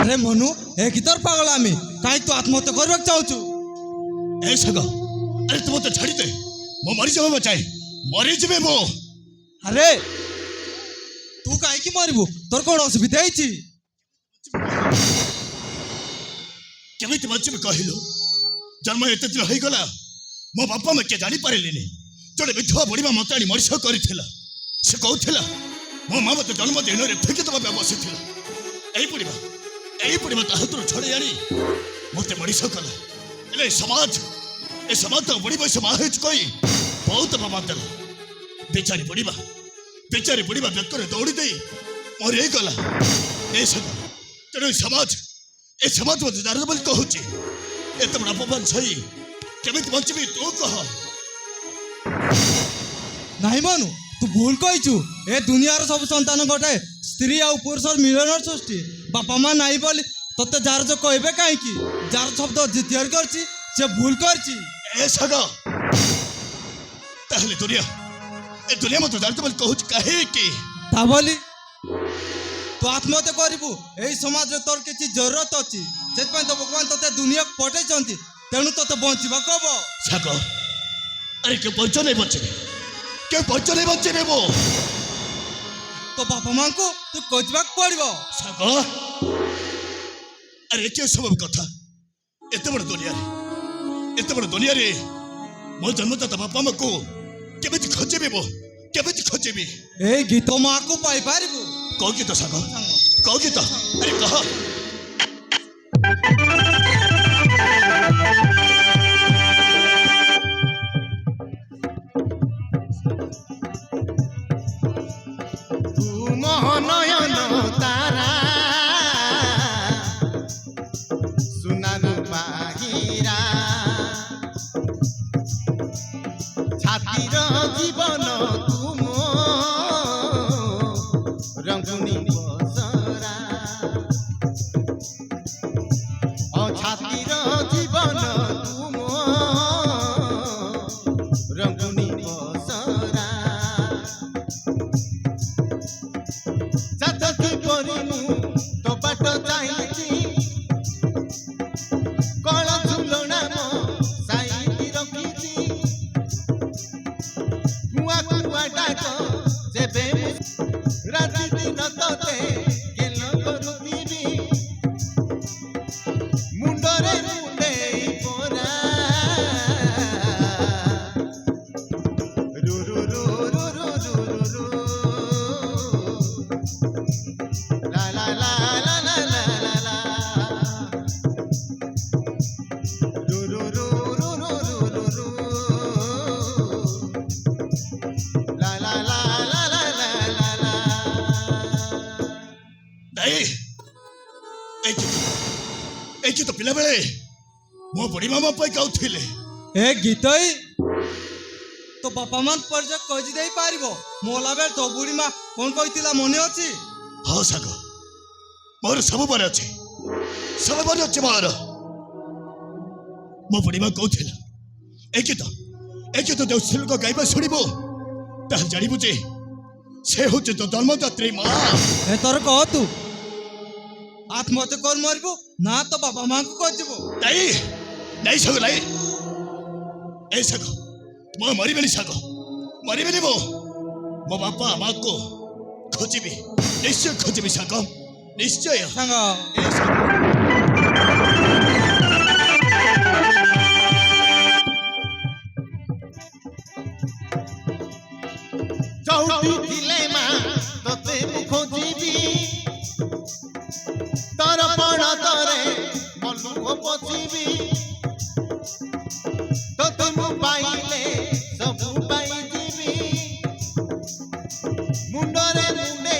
আরে মনু এ কি তোর পাগলামি কাই তু আত্মহত্যা করবে চাହୁଛୁ ए सग अरे तुम तो छाड़ी दे मो मरी जाबे बचाए मरी जबे मो আরে তু কাই কি মরিবু তোর কোন অসুবিধা হইছি केमिति बचबे कहिलो जन्म एते दिन होई गला मो बापा में के जानी पारिलेनी जड़े विधवा बुढ़ीमा मताणी मरीष करथिला से कहूथिला मो माँ मत जन्म दिन रे फेंकी दबा बसिथिला एई बुढ़ीमा ता हाथरू छड़े आनी मते मरीष कला ए समाज तो बुढ़ी बयस माँ हेच कही बहुत बाबा देला बेचारी बुढ़ीमा बेकर दौड़ी दे मरी गला ए सब तेणु समाज मत जान बोली कहूची एत बड़ा अपमान सही केमिति बंचबी तू कह नहीं मनु तू भूल कहीचु ए दुनियार सब संतान गोटे स्त्री आ पुरुषर मिलनर सृष्टि बापा माँ नहीं बोली तते जार जो कहबे काई की जार शब्द जितियर करची से भूल करची ए सगा ताहले दुनिया मत जान बोली कहूची काहे की ता बोली तू आत्महत्या करिबु एई समाज रे तोर किछि जरूरत अछि सेत पय तो भगवान तते दुनिया पठै चंती तेणु तते बंचिबा कब सगा अरे के बंच नहीं बंचे वो तो बापा मां को तू खोजबा पड़िबो सगा अरे के सब कथा एते बड़ दुनिया रे मो जन्मदाता बापा मां को केमिति खोजेबे ए गीत मां को पाई पारिबु कह गीत सगा कह गीत अरे कह नयन तारा सुनार बाहिरा छातीर जीवन तुम रंगुनी बसरा छातीर जीवन तुम रंगुनी बसरा जातकी परिमु तो बाट जाइछि कळ झुलना मो साइति रखिछि कुआ डाक जेबे राति दिन तते केल करुथिबि मुंडरे मुंडे पोरा रु रु रु रु रु रु रु la la la la la la la la ru ru ru ru ru ru ru la la la la la la la la नहीं एक तो पिला बेले मो बुढ़ी मामा पे कहउथिले ए गीतई तो बापा मान परिचय कहि देई पारिबो मोला बेल तो बुढ़ी मां कोन कहितिला मने अछि हाँ सग मोर सब मन अच्छे मोर मो बुढ़ी माँ कहूला एक तो जो श्लोक गाइबा शुणिबो ताल जानिबु जे से होचे तो जन्मदात्री माँ ए तोर कह तू आत्महत्या कर मरबो ना तो बाबा मां को खोजबो नहीं सग नहीं ए सग मो मरिबेनी मो बापा माँ को खोजिबी निश्चय खोजिबी सग निश्चय संग चौटी थिले मा तते खोजिबी तर पण तरे मनु पछिबी तते मु पाइले सब पाई दिबी मुंडरे मुंडे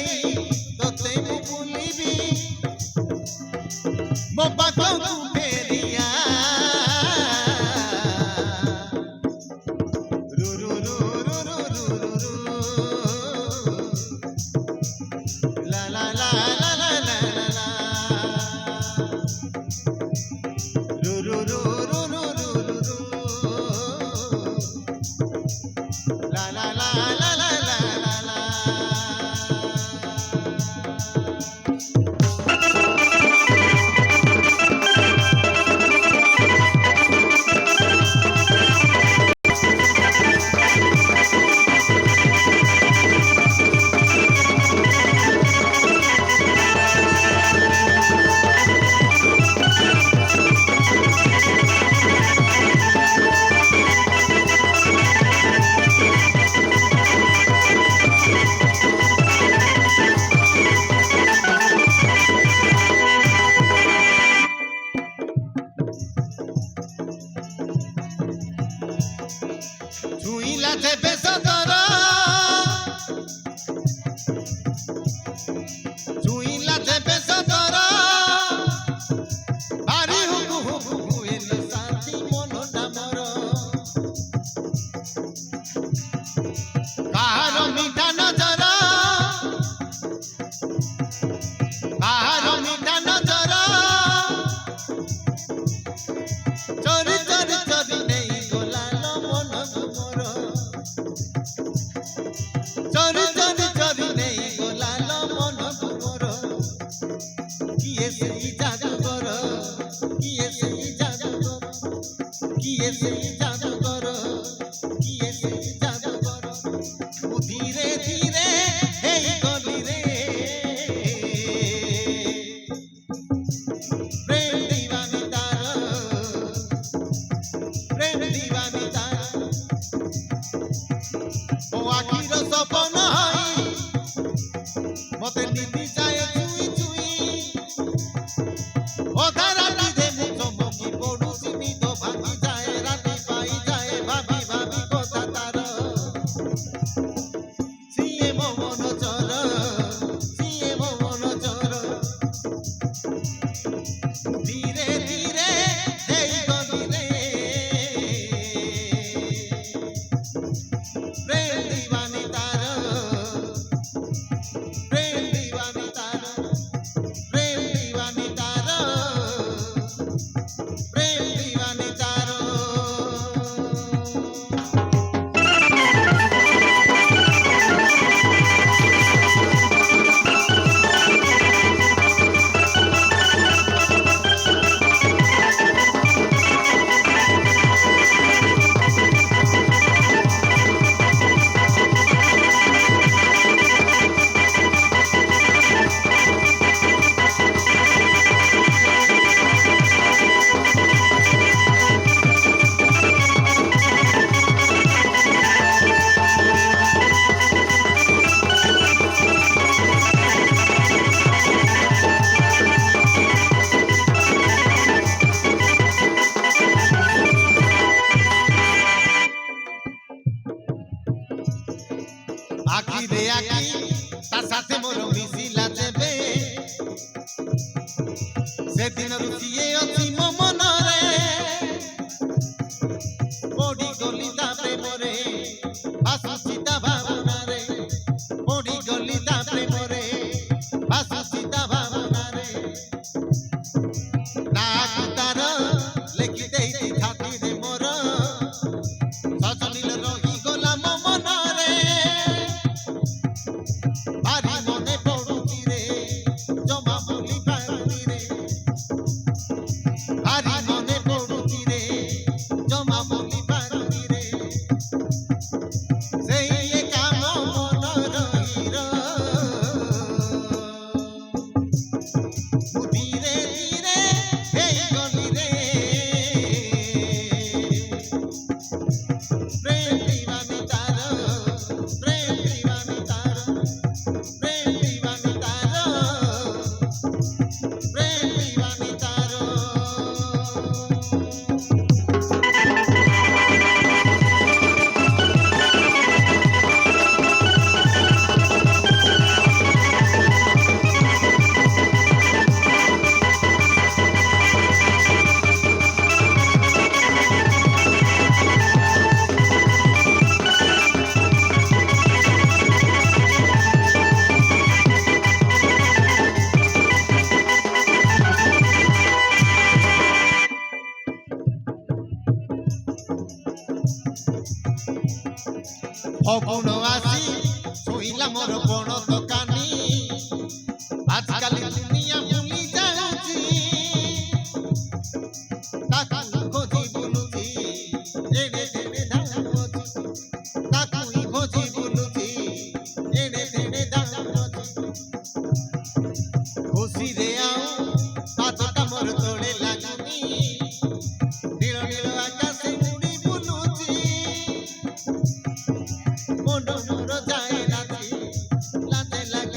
तते मु बुलिबी मो पाखो तू फेरिया रु रु रु रु रु रु रु la la la la la la la ru ru ru ru ru ru ru la la la la la la la la কিয়ে সেই জাদুকর কিয়ে সেই জাদুকর কিয়ে সেই জাদুকর কিয়ে সেই জাদুকর ও ধীরে ধীরে এই গলি রে প্রেম দিবানি তার প্রেম দিবানি তার ও আখির সপন হই মতে নিতি যায় চুই চুই অধা রাতি দে চমকি পড়ুছি নিদ ভাঙি যায় রাতি পাই যায় ভাবি ভাবি কথা তার সিয়ে মন চর সিয়ে মন চর ধীরে ধীরে এই গলি রে প্রেম দিবানি তার প্রেম দিবানি তার প্রেম দিবানি তার প্রেম দিবানি তার আখি রে আখি তার সাথে মোর মিশিলা যেবে সেদিন রুচিয়ে অছি মো মনরে পড়ি গলি তা প্রেমরে ভাসুছি তা ভাবনারে পড়ি গলি তা প্রেমরে ভাসুছি তা ভাবনারে ডাক তার লেখি দেইতি খাতিরে মোর সজনিল রহি গলা মো মনরে ভারি মনে পড়ুছি রে জমা ভুলি পারুনি রে ভারি মনে পড়ুছি রে জমা ভুলি পারুনি রে সেই একা মন রহির ধীরে ধীরে এই গলি রে প্রেম দিবানি তার প্রেম দিবানি তার প্রেম দিবানি তার প্রেম দিবানি তার ফগুণ আসি শোইলা মোর বন দোকানী আজকাল দুনিয়া ভুলি যাচ্ছি তাকু খোঁজি বুলুছি এড়ে তেড়ে ধাউছি তাকুই খোঁজি বুলুছি এড়ে তেড়ে ধাউছি খুশি রে আও পাতটা মোর তোড়ে লাগুনি নীল নীল আকাশে উড়ি বুলুছি মন মোর যায় রাতি লাতে লাগে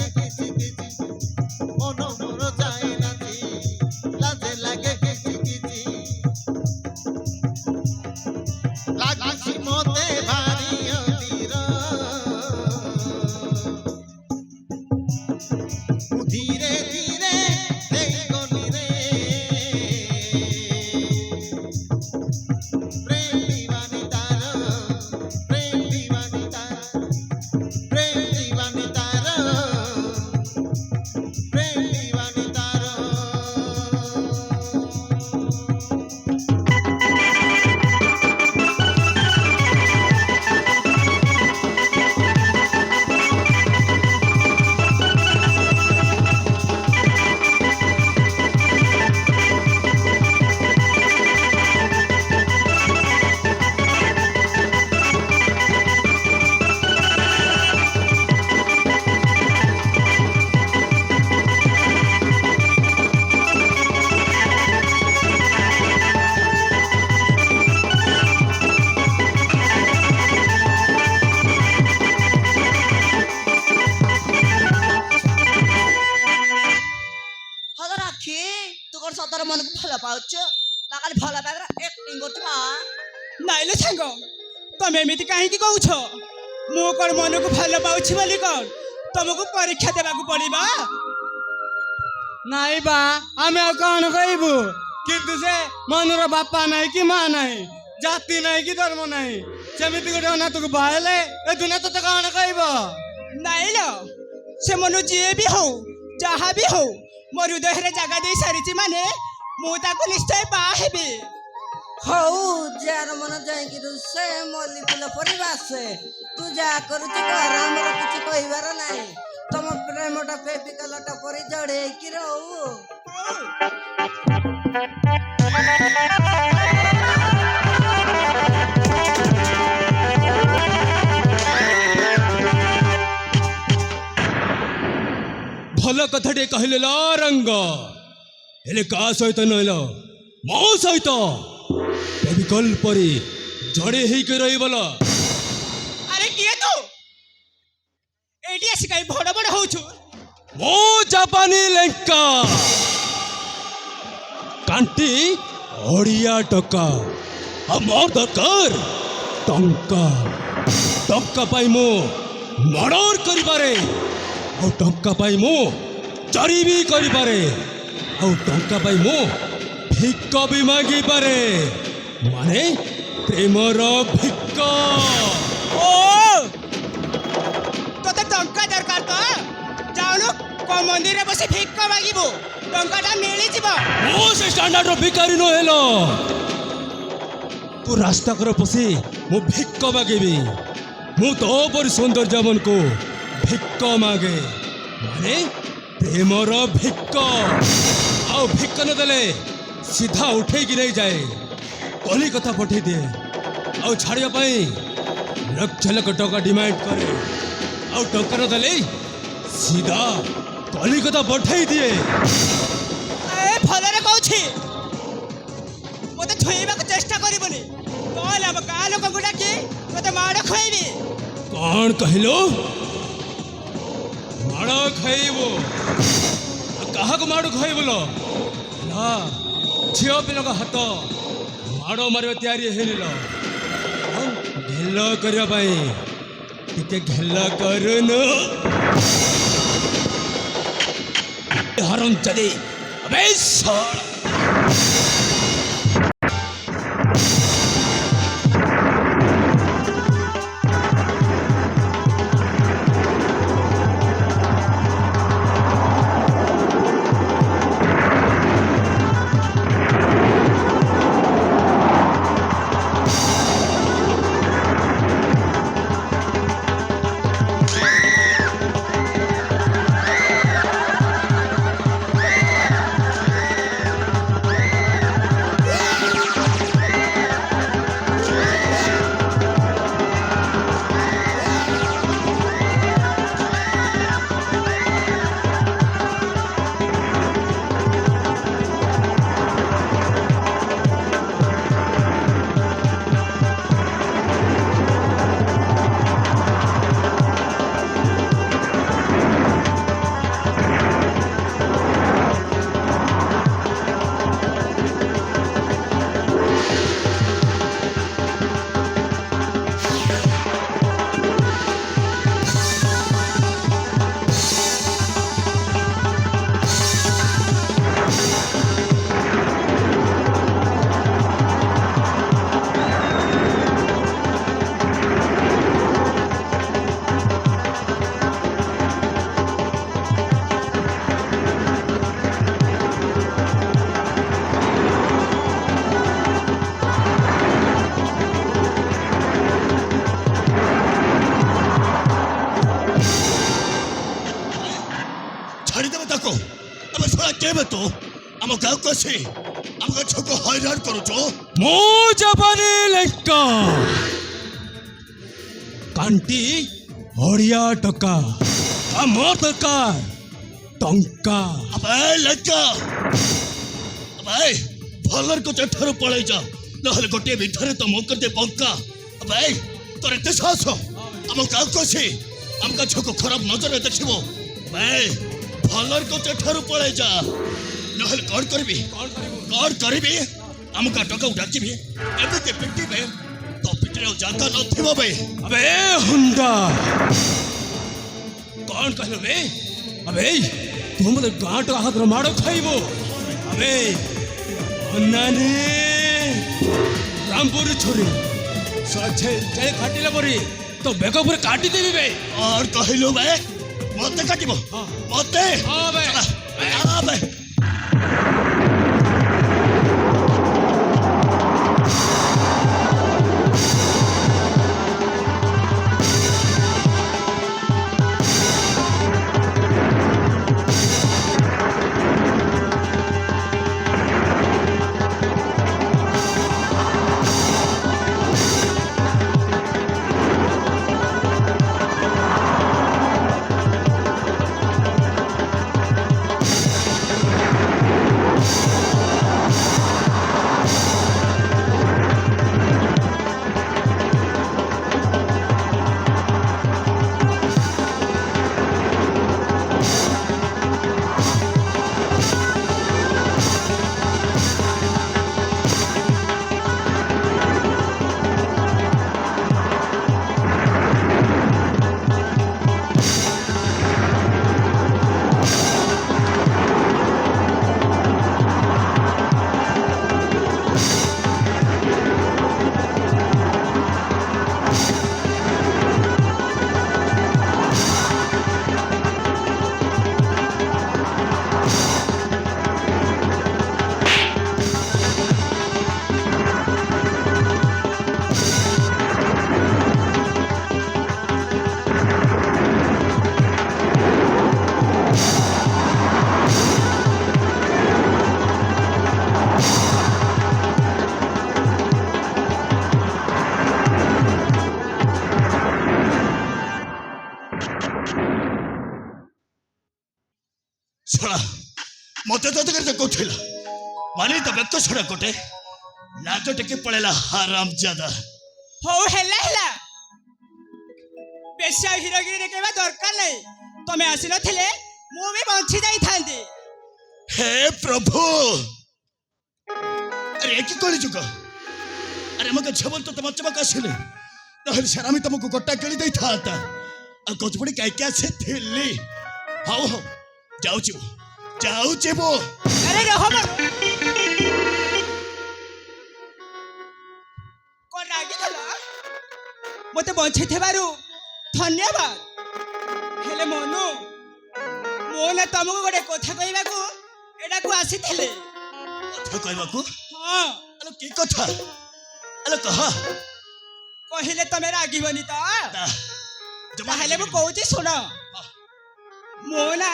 ତୁ କଣ ସତର ମନକୁ ଭଲ ପାଉଛୁ ନା ଖାଲି ଭଲ ପାଇବାର ଆକ୍ଟିଂ କରୁଛୁ ବା? ନାଇଲେ ସାଙ୍ଗ ତମେ ଏମିତି କାହିଁକି କହୁଛ? ମୁଁ କଣ ମନକୁ ଭଲ ପାଉଛି ବୋଲି କଣ ତମକୁ ପରୀକ୍ଷା ଦେବାକୁ ପଡିବ? ନାଇଁ ବା ଆମେ ଆଉ କଣ କହିବୁ? କିନ୍ତୁ ସେ ମନୁର ବାପା ନାହିଁ କି ମା ନାହିଁ, ଜାତି ନାହିଁ କି ଧର୍ମ ନାହିଁ, ସେମିତି ଗୋଟେ ଅନାଥକୁ ବାହାହେଲେ ଏ ଦୁନିଆ ତତେ କଣ କହିବ? ନାଇଲ ସେ ମନୁ ଯିଏ ବି ହଉ ଯାହା ବି ହଉ ମୋ ହୃଦୟରେ ଜାଗା ଦେଇ ସାରିଛି ମାନେ ମୁଁ ତାକୁ ନିଶ୍ଚୟ ବାହା ହେବି। ହଉ ଯାର ମନ ଯାଇକି ରୁଷେ ମଲ୍ଲି ଫୁଲ ପରିବାସେ ତୁ ଯାହା କରୁଛୁ କର, ଆମର କିଛି କହିବାର ନାହିଁ। ତମ ପ୍ରେମଟା ଫେବିକଲଟା ପରି ଜଡେଇକି ରହୁ। ଭଲ କଥାଟିଏ କହିଲେ ଲ ରଙ୍ଗ, ହେଲେ କାହା ସହିତ ନହେଲ ମୋ ସହିତ ଫେବିକଲ ପରି ଜଡେ ହେଇକି ରହିବଲ। ଆରେ କିଏ ତୁ ଏଇଠି ଆସି କାହିଁ ଭଡ ଭଡ ହଉଛୁ? ମୋ ଜାପାନୀ ଲେଙ୍କା କାଣ୍ଟି ଓଡ଼ିଆ ଟକା ଆମର ଦରକାର ଟଙ୍କା। ଟଙ୍କା ପାଇଁ ମୁଁ ମର୍ଡର କରିପାରେ, ଆଉ ଟଙ୍କା ପାଇଁ ମୁଁ ଚୋରି ବି କରିପାରେ, ଆଉ ଟଙ୍କା ପାଇଁ ମୁଁ ଭିକ ବି ମାଗିପାରେ, ମାନେ ପ୍ରେମର ଭିକ। ଓ ତତେ ଟଙ୍କା ଦରକାର ତ ଯାଉନୁ କୋଉ ମନ୍ଦିରରେ ବସି ଭିକ ମାଗିବୁ, ଟଙ୍କାଟା ମିଳିଯିବ। ମୁଁ ସେ ଷ୍ଟାଣ୍ଡାର୍ଡର ଭିକାରୀ ନହେଲ ତୁ ରାସ୍ତା କର ପଶି ମୁଁ ଭିକ ମାଗିବି। ମୁଁ ତୋ ପରି ସୌନ୍ଦର୍ଯ୍ୟ ମନକୁ ଭିକ ମାଗେ, ମାନେ ପ୍ରେମର ଭିକ। ଆଉ ଭିକ ନଦେଲେ ସିଧା ଉଠେଇକି ନେଇଯାଏ, କଲିକତା ପଠେଇ ଦିଏ, ଆଉ ଛାଡ଼ିବା ପାଇଁ ଲକ୍ଷ ଲକ୍ଷ ଟଙ୍କା ଡିମାଣ୍ଡ କରେ, ଆଉ ଟଙ୍କା ନଦେଲେ ସିଧା କଲିକତା ପଠେଇ ଦିଏ। ଏ ଭଲରେ କହୁଛି, ମତେ ଛୁଇଁବାକୁ ଚେଷ୍ଟା କରିବୁନି, କଣ ଆମ ଗାଁ ଲୋକଙ୍କୁ ଡାକି ତତେ ମାଡ଼ ଖୁଆଇବି। କଣ କହିଲୁ? ମାଡ଼ ଖାଇବୁ? କାହାକୁ ମାଡ଼ ଖାଇବୁଲ? ନା ଝିଅ ପିଲାଙ୍କ ହାତ ମାଡ଼ ମାରିବା ତିଆରି ହେଇନିଲ, ଘେଲ କରିବା ପାଇଁ ଟିକେ ଘେଲ କରୁନୁ। ହରମ ଚଲି अबे साला। କେବେ ତୁ ଆମ ଗାଁକୁ ଆସି ଆମ ଛୋଟ ହଇରାଣ କରୁଛୁ? ମୋ ଜାପାନୀ ଲେଙ୍କା କାଣ୍ଟି ଓଡ଼ିଆ ଟକା ଆମର ଦରକାର ଟଙ୍କା। ଆବେ ଲେଙ୍କା, ଆବେ ଭଲରେ କୋଚ ଠାରୁ ପଳେଇ ଯା, ନହେଲେ ଗୋଟିଏ ବିଧାରେ ତ ମୋ କରିଦେ ବଙ୍କା। ଆବେ ତୋର ଏତେ ସାହସ ଆମ ଗାଁକୁ ଆସି ଆମ ଗାଁ ଛୋକ ଖରାପ ନଜରରେ ଦେଖିବ? ଆବେ ଭଲରେ କୋଚ ଠାରୁ ପଳେଇ ଯା, নহলে কଣ କରିବି କଣ କରିବି ଆମ କାଟକୁ ଡାକିବି ଏମିତି ପିଟିବେ ତ ପିଟିରେ ଆଉ ଜାଗା ନଥିବ ବେ। अबे हुंडा कौन कहलो बे? अबे तुम तो गांठ हाथ मारो खाइबो। अबे अन्नाने रामपुर छोरी सचे चले काटिला परी तो बेको पूरे काटी देबी बे। और କହିଲୁ ବେ ମତେ କାଟିବ ମତେ हां बे ଆ ବେ ଛଡ଼ା ମତେ ତ ତକ କହୁଥିଲା ମାନେ ତ ବ୍ୟକ୍ତ ଛଡ଼ା କୋଟେ ଲାଜ ଟିକେ ପଳେଇଲା ହାରାମଜାଦା। ହଉ ହେଲା ବେଶୀ ହିରୋଗିରି ଦେଖେଇବା ଦରକାର ନାହିଁ। ତମେ ଆସିନଥିଲେ ମୁଁ ବି ବଞ୍ଚି ଯାଇଥାନ୍ତି। हे प्रभु अरे की कळी जुग अरे मग छबल तो तम चमक आसिले नहले सरामी तुमको गोटा केली देई थाता आ कोचपड़ी काय क्या से थेली हाउ हाउ जाऊची वो अरे रहो कौन रागी गला मते बंचे थेबारु धन्यवाद। हेले मनु मोना तुमको गोटे कथा कहबा को एडा को आसीथिले कथा कहबा को। हां अरे की कथा अरे कहा कहिले तमे रागीबनी त जमा हेले मु कहूची सुन मोना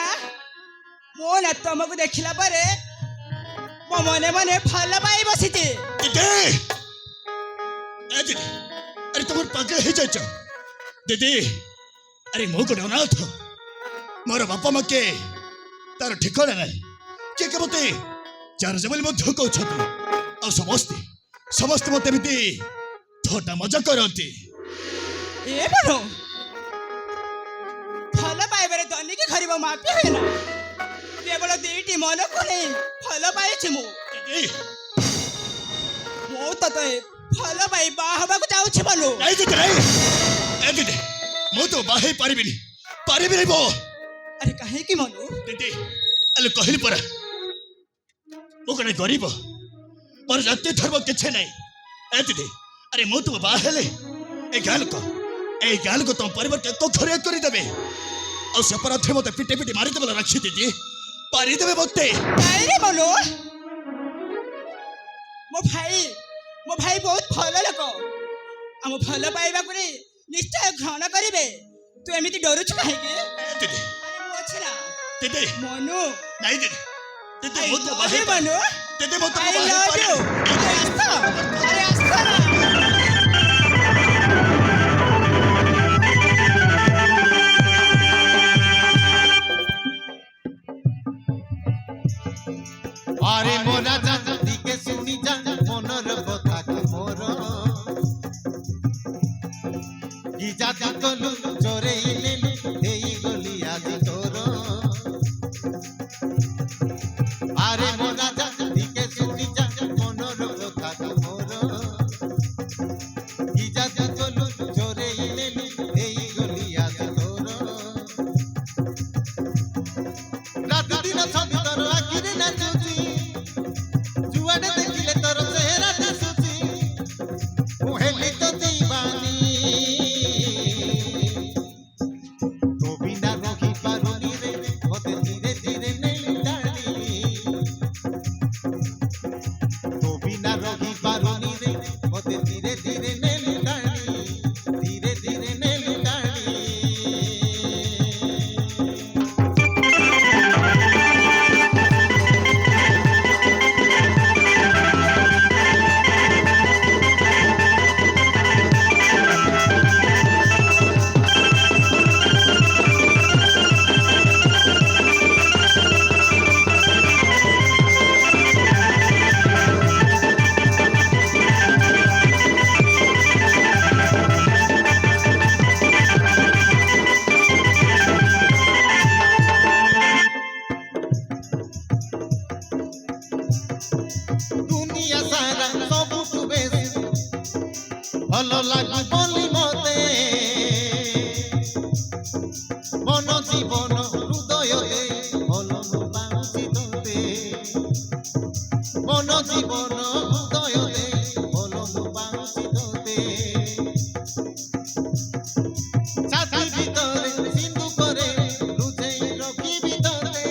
मोना तुमको देखिला परे मो मने मने फल पाई बसिते दीदी ए दीदी अरे तुम पागल हो जाए दीदी अरे मो को अनाथ मोर बापा माँ के तार ठिकाना नहीं किए के मते चार जबल मध्य कहते और समस्ते समस्ते मत एमती थोटा मजा करती ए बरो फल पाइबारे धनी के खरीब मापी है ना केवल दीटी मन को नहीं फल पाइछि मु मो तो फल पाई बाहबा को जाउछि बलो नहीं दीदी नहीं ए दीदी मो तो बाहे पारिबि नहीं बो अरे काहे की मनु दीदी अले कहली परा मो कने गरीब पर जाति धर्म किछे नहीं ए दीदी अरे मो तो बाहेले ए गाल को तुम परिवार के तो घरे करी देबे और से अपराध मते पिटे पिटे मारी देबे रखी दीदी पारी देबे मते नहीं रे मनु मो भाई बहुत भल लोक हम भल पाइबा को निश्चय ग्रहण करिवे तू एमिति डरुछ काहे की दीदी अरे मु अछि ना दीदी मनु नहीं दीदी दीदी मो तो अरे बाहे मनु दीदी मो तो I बाहे love you. अरे आस्था ना আরে মোরা জান দিকে শুনি যান মনর কথা কি মোর কি জাতি কলু জোরে ইলেলি এই গলি আজি তোর আরে ଭଲ ଲାଗୁ ବୋଲି ମତେ ମନ ଜୀବନ ହୃଦୟ ଦେଇ ଭଲ ମୁଁ ପାଉଛି ତୋତେ ମନ ଜୀବନ ହୃଦୟ ଦେଇ ଭଲ ମୁଁ ପାଉଛି ତୋତେ ଛାତି ଭିତରେ ସିନ୍ଦୁକରେ ଲୁଚେଇ ରଖିବି ତୋତେ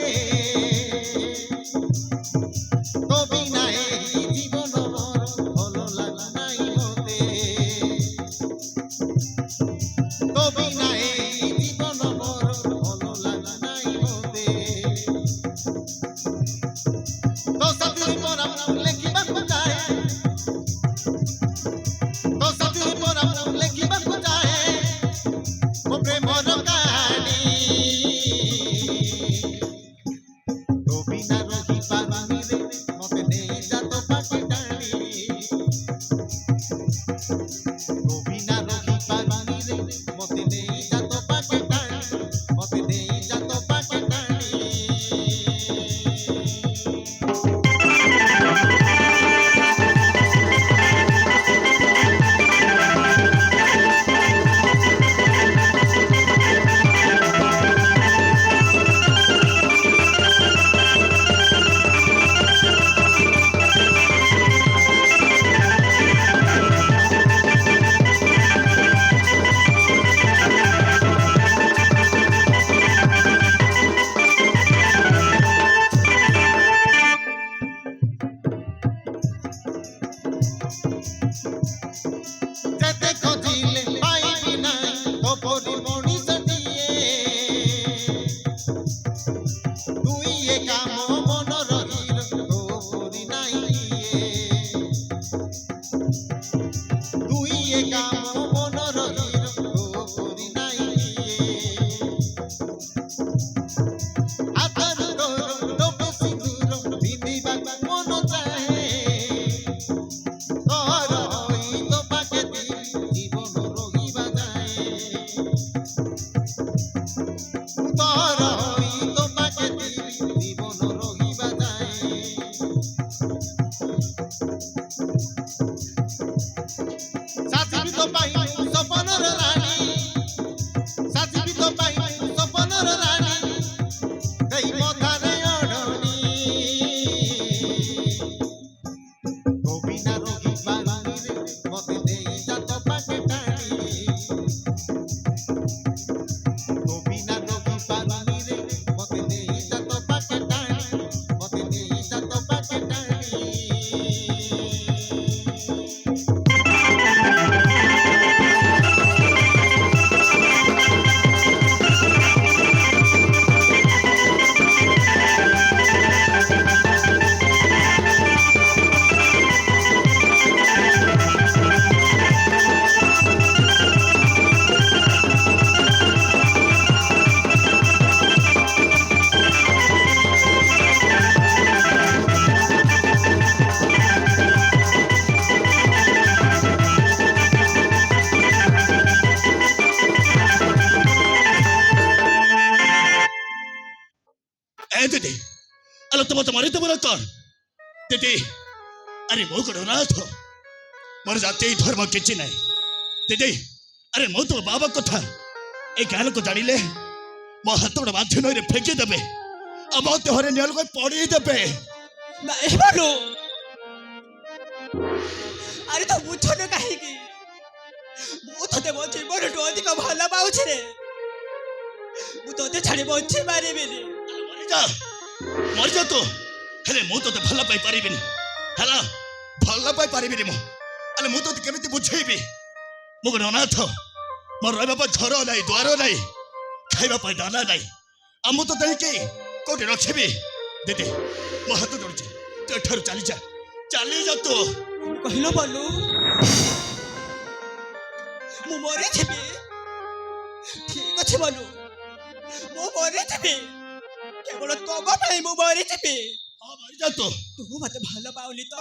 ତୋ ବିନା ଏହି ଜୀବନ ମୋର ଭଲ ଲାଗୁନାହିଁ ମତେ ତୋ ବିନା ଏହି ଜୀବନ ମୋର ଭଲ ଲାଗୁନାହିଁ ମତେ ତୋ ସାଥିରେ ପରା ମୁଁ ଲେଖିବାକୁ ଚାହେଁ ତୋ ସାଥିରେ ପରା ମୁଁ ଲେଖିବାକୁ ଚାହେଁ ମୋ ପ୍ରେମର କାହାଣୀ ତୋ ବିନା ରହିପାରୁନି ରେ ମତେ ନେଇଯା ତୋ ପାଖେ ଟାଣି ତୋ ବିନା ରହିପାରୁନି ରେ ମତେ ନେଇଯା ତୋ ପାଖେ ଟାଣି ମତେ ନେଇଯା ତୋ ପାଖେ ଟାଣି ଯେତେ ଖୋଜିଲେ ପାଇବି ନାହିଁ ତୋ ପରି ମଣିଷଟିଏ ତୁଇ ଏକା ମୋ ମନର ହିରୋ ତୋ ପରି ନାହିଁ କିଏ ତୁଇ ଏକା ମୋ ମନର ହିରୋ ତୋ ପରି ନାହିଁ କିଏ ହାତରୁ ତୋର ଟୋପେ ସିନ୍ଦୁର ପିନ୍ଧିବାକୁ ମନ ଚାହେଁ ତୋର ହୋଇ ତୋ ପାଖେ ଦିନ ଜୀବନ ରହିବା ଯାଏ ତୋର ହୋଇ ତୋ ପାଖେ ଦିନ ଜୀବନ ରହିବା ଯାଏ ସାଥିବି ତୋ ପାଇଁ ମୁଁ ସପନର ରାଣୀ ସାଥିବି ତୋ ପାଇଁ ମୁଁ ସପନର ରାଣୀ ଦେଇ ମଥାରେ ଅଢଣି ତୋ ବିନା ରହିପାରୁନି ରେ ମତେ ନେଇଯା ତୋ ପାଖେ ଟାଣି ତୋ ବିନା ରହିପାରୁନି ରେ ମତେ ନେଇଯା ତୋ ପାଖେ ଟାଣି ମତେ ନେଇଯା ତୋ ପାଖେ ଟାଣି ए दीदी अरे तुम तुम्हारे तो बोला कौन दीदी अरे मो करो ना तो मोर जाति धर्म किछि नहीं दीदी अरे मो तो बाबा कथा ए गाल को जानिले मो हाथ गोड़ बांधि नई रे फेंकी देबे अब देहरे नियल को पड़ी देबे नहीं बोलो अरे तो बुझनु काहेकी ମୁଁ ତତେ ମୋ ଜୀବନଠୁ ଅଧିକ ଭଲ ପାଉଛି ରେ ମୁଁ ତତେ ଛାଡ଼ି ବଞ୍ଚି ପାରିବିନି मर जा तू हेले मु तो भल पाई पारिबिनी हला भल पाई पारिबिनी मु अरे मु तो केमिति बुझेबी मु गण अनाथ मोर रहबा पर घर नाही द्वार नाही खाइबा पर दाना नाही आ मु तो तई के कोठी रखबी दीदी मो हाथ जोड़छी तो ठर चली जा तू କହିଲ ବଲୁ ମୁଁ ମରିଯିବି ଠିକ ଅଛି ବଲୁ ମୁଁ ମରିଯିବି କେବଳ ତମ ପାଇଁ ମୁଁ ମରିଯିବି हां मर जा तू ତୁ ମତେ ଭଲ ପାଉନି ତ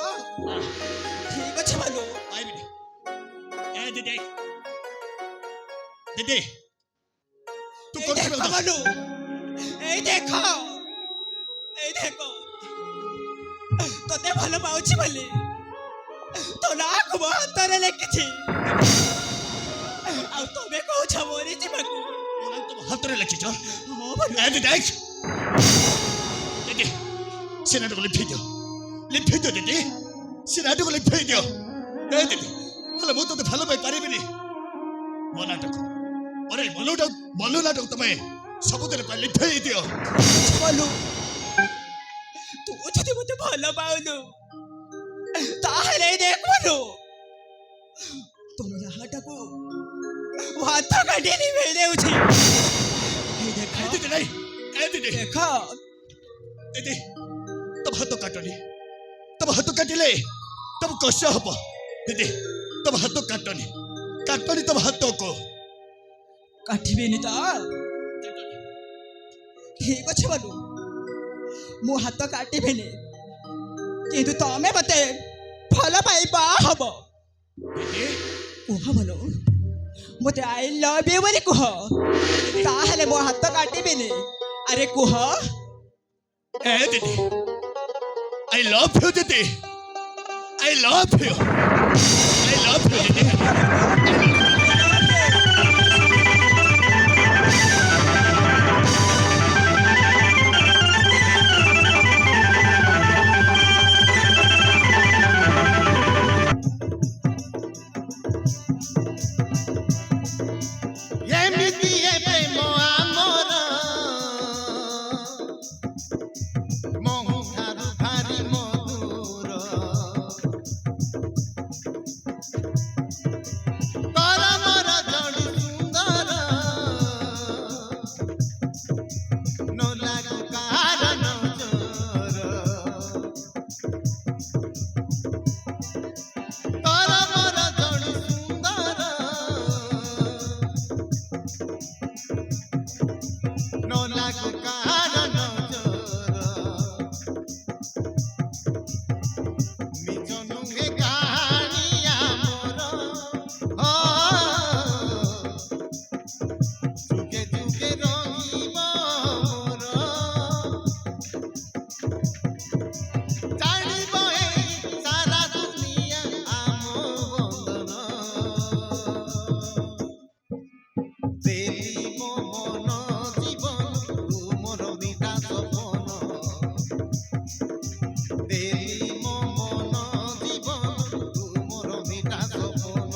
ଠିକ ଅଛି ବଲୁ आइबिनी ए दीदी दीदी तू এই कोठी দেখো में বলু এই দেখো তোতে ভালো পাଉଛି বলি তো না খুব হাତରେ লেଖିছি ଆଉ ତମେ କହୁଛ ମରି ଯିବାକୁ ତମ ହାତରେ ଲେଖିଛ ହଁ ଭାଲୁ ଏ ଦିଦି ଦିଦି ସେ ନାଟକ ଲିଭେଇ ଦିଅ ଦିଦି ସେ ନାଟକ ଲିଭେଇ ଦିଅ ଏ ଦିଦି ହେଲେ ମୁଁ ତତେ ଭଲ ପାଇ ପାରିବିନି ମୋ ନାଟକ ଅରେ ମନୁ ନାଟକ ତମେ ସବୁଦିନ ପାଇଁ ଲିଭେଇ ଦିଅ ବୋଲୁ ତୁ ଯଦି ମତେ ଭଲ ପାଉନୁ ତାହେଲେ ଦେଖୁନୁ ତମ ଯାହାଟାକୁ ଭାତ କାଟି ନିଭେଇ ଦେଉଛି ଏ ଦିଦି ନାଇଁ ଏ ଦିଦି ଦେଖ ଦିଦି ତମ ହାତ କାଟନି ତମ ହାତ କାଟିଲେ ତମ କଷ୍ଟ ହବ ଦିଦି ତମ ହାତ କାଟନି ତମ ହାତକୁ କାଟିବିନି ତ ଠିକ ଅଛି ବୋଲୁ ମୁଁ ହାତ କାଟିବିନି କିନ୍ତୁ ତମେ ମତେ ଭଲ ପାଇବା ହବ ଦିଦି କୁହ ବୋଲୁ ମତେ ଆଇ ଲଭ୍ ୟୁ ବୋଲି କୁହ ତାହେଲେ ମୋ ହାତ କାଟିବିନି ଆରେ କୁହ ଏ ଦିଦି I love you ଦିଦି I love you ଦିଦି ଏମିତି ଏ ପ୍ରେମ ଆମର ମହୁ ଠାରୁ ଭାରି ମଧୁର କରମର ଜଡ଼ି ସୁନ୍ଦର ନ ଲାଗୁ କାହାର ନଜର କରମର ଜଡ଼ି ସୁନ୍ଦର ନ ଲାଗୁ କାହାର ନଜର ନିଜ ନୁହେଁ କାହାଣୀ ଆମର ଯୁଗେ ଯୁଗେ ରହିବ ମୋର ଜାଣିବ ଏ ସାରା ଦୁନିଆ ଆମ ବନ୍ଦନ ଦେଲି ମୋ ମନ ଜୀବନ ତୁ ମୋର ମିଠା ସପନ ଦେଲି ମୋ ମନ ଜୀବନ ତୁ ମୋର ମିଠା ସପନ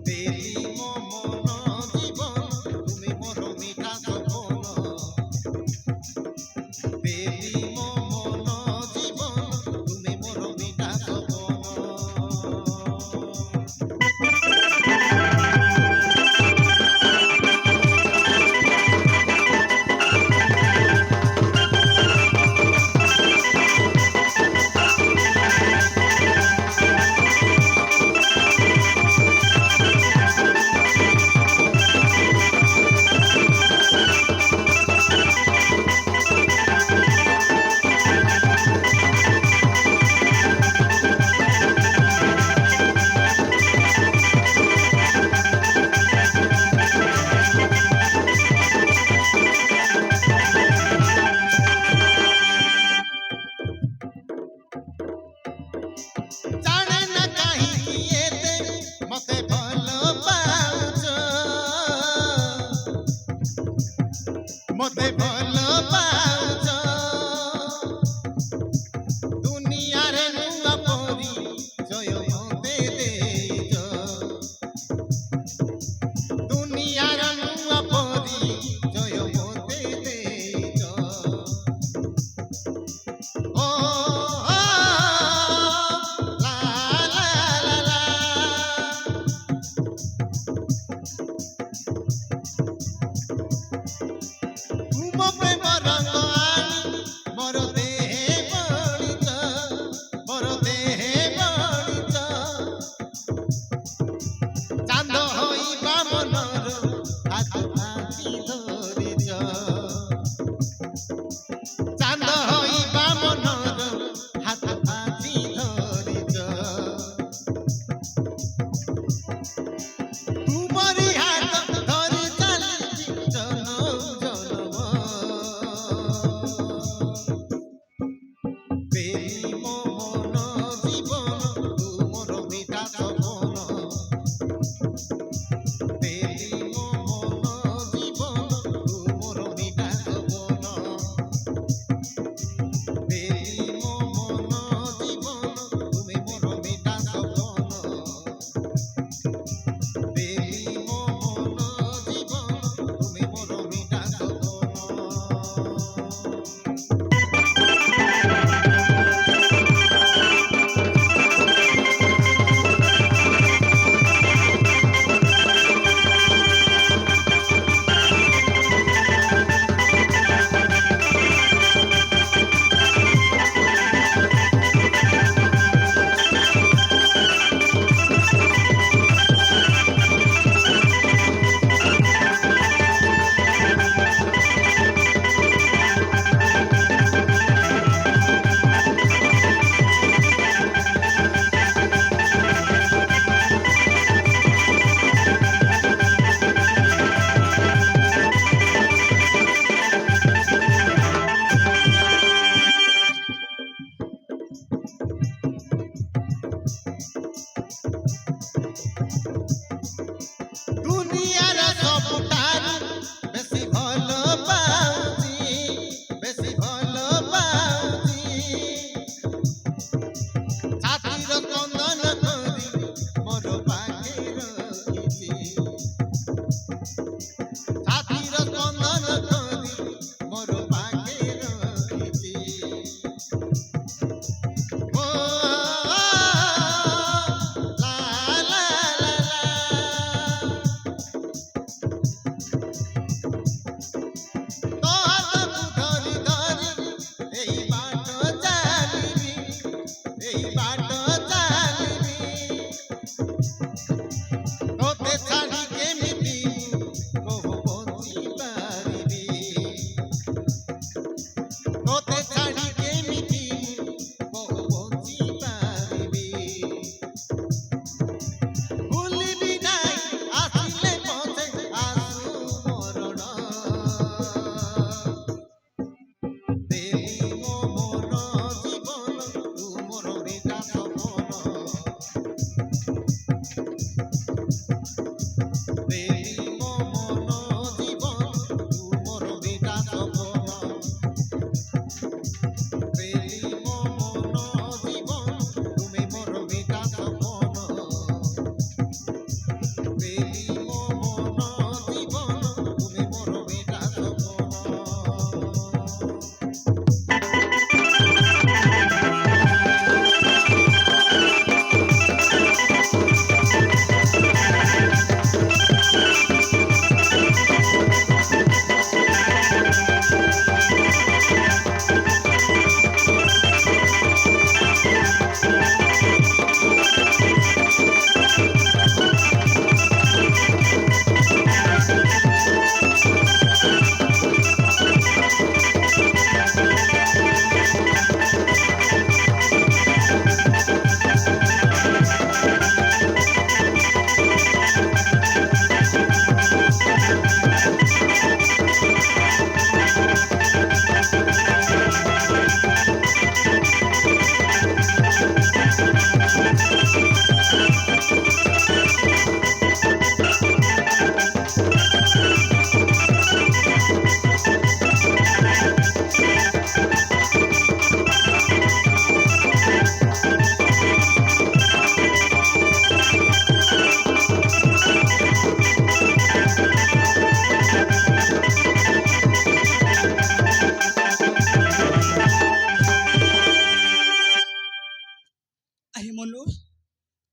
ଦେଲି ମୋ ମନ ଜୀବନ ତୁମେ ମୋର ମିଠା ସପନ ଦେଲି ମୋ ମନ ଜୀବନ ତୁମେ ମୋର ମିଠା ସପନ ଜାଣେ ନା କାହିଁକି ଏତେ ମତେ ଭଲ ପାଉଛ ମତେ ଭଲ ପାଉଛ ଦୁନିଆରେ ନୂଆ ପରିଚୟ ମତେ ଦେଇଛ ଦୁନିଆର ନୂଆ ପରିଚୟ ମତେ ଦେଇଛ ଓ ଲା ଲା ଲା ଲା ତୁମ ପ୍ରେମ ରଙ୍ଗ ଆଣି ମୋର ଦେହେ ବଳିଛ ଚାନ୍ଦ ହୋଇବା ମନର ହାତ ଆଜି ଧରିଛ ଚାନ୍ଦ ହୋଇବା ମନର ହାତ ଆଜି ଧରିଛ ତୁମରି ହାତ ଧରି ଚାଲିଛି ଜନମ ଜନମ ଦେଲି ମୋ ମନ ଜୀବନ ତୁ ମୋର ମିଠା ସପନ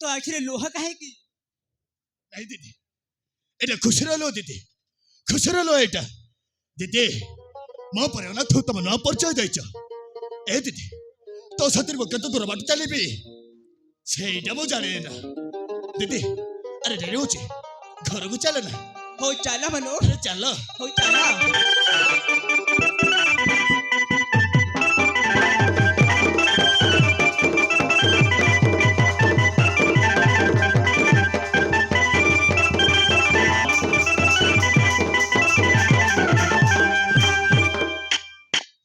तो आखिर लोहा काहे की नहीं दीदी এটা খুশির লো দিদি খুশির লো এটা দিদি ମୋ ପରେ ନା ତୁ ତମ ନ ପରିଚୟ ଦେଇଛ ଏ ଦିଦି ତୋ ସାଥିରେ ମୁଁ କେତେ ଦୂର ବାଟ ଚାଲିବି ସେଇଟା ମୁଁ ଜାଣିନି ନା ଦିଦି ଆରେ ଡେରି ହଉଛି ଘରକୁ ଚାଲେ ନା हो चला मनो ଆରେ ଚାଲ हो चला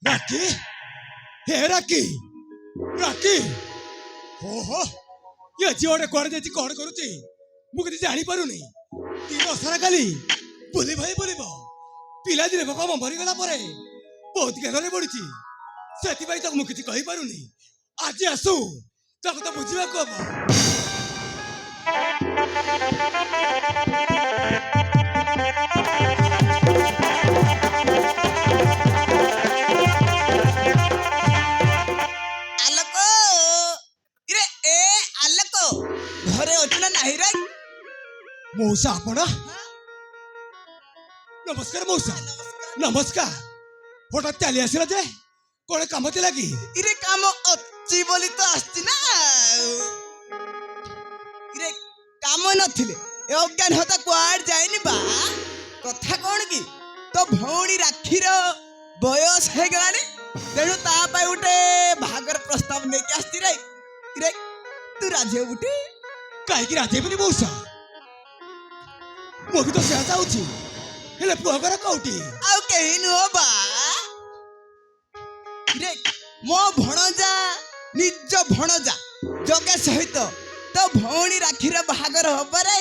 ରାକି ହେ ରାକି ରାକି ଓହୋ ଏ ଝିଅଟେ କୁଆଡ଼େ ଯାଇଛି କଣ କରୁଛି ମୁଁ କିଛି ଜାଣିପାରୁନି ଦିନ ସାରା କାଲି ବୁଲିବ ପିଲାଦିନେ ବାପା ମା ମରିଗଲା ପରେ ବହୁତ ଜ୍ଞାନରେ ବଢିଛି ସେଥିପାଇଁ ତାକୁ ମୁଁ କିଛି କହିପାରୁନି ଆଜି ଆସୁ ତାକୁ ତ ବୁଝିବାକୁ ହବ ଆଲୋକ ଇରେ ଏ ଆଲୋକ ଘରେ ଅଛୁ ନା ନାହିଁ ରେ ମଉସା ଆପଣ ନମସ୍କାର ମଉସା ନମସ୍କାର ହଠାତ୍ ଚାଲି ଆସିଲା ଯେ କଣ କାମ ଥିଲା କି ଇରେ କାମ ଅଛି ବୋଲି ତ ଆସିଛି ନା ଇରେ କାମ ନଥିଲେ ଏ ଅଜ୍ଞାନ ହତା କୁଆଡେ ଯାଇନି ବା କଥା କଣ କି ତୋ ଭଉଣୀ ରାକ୍ଷୀର ବୟସ ହେଇଗଲାଣି ତେଣୁ ତା ପାଇଁ ଗୋଟେ ବାହାଘର ପ୍ରସ୍ତାବ ନେଇକି ଆସିଛି ରେ ଇରେ ତୁ ରାଜି ହବୁଟି କାହିଁକି ରାଜେଇବିନି ମଉସା ମୁଁ ବି ତ ସେୟା ଚାହୁଁଛି ହେଲେ ପୁଅ ଘର କୋଉଠି ଆଉ କେହି ନୁହ ବା ରେ ମୋ ଭଣଜା ନିଜ ଭଣଜା ଯୋଗେ ସହିତ ତୋ ଭଉଣୀ ରାକ୍ଷୀର ବାହାଘର ହବରେ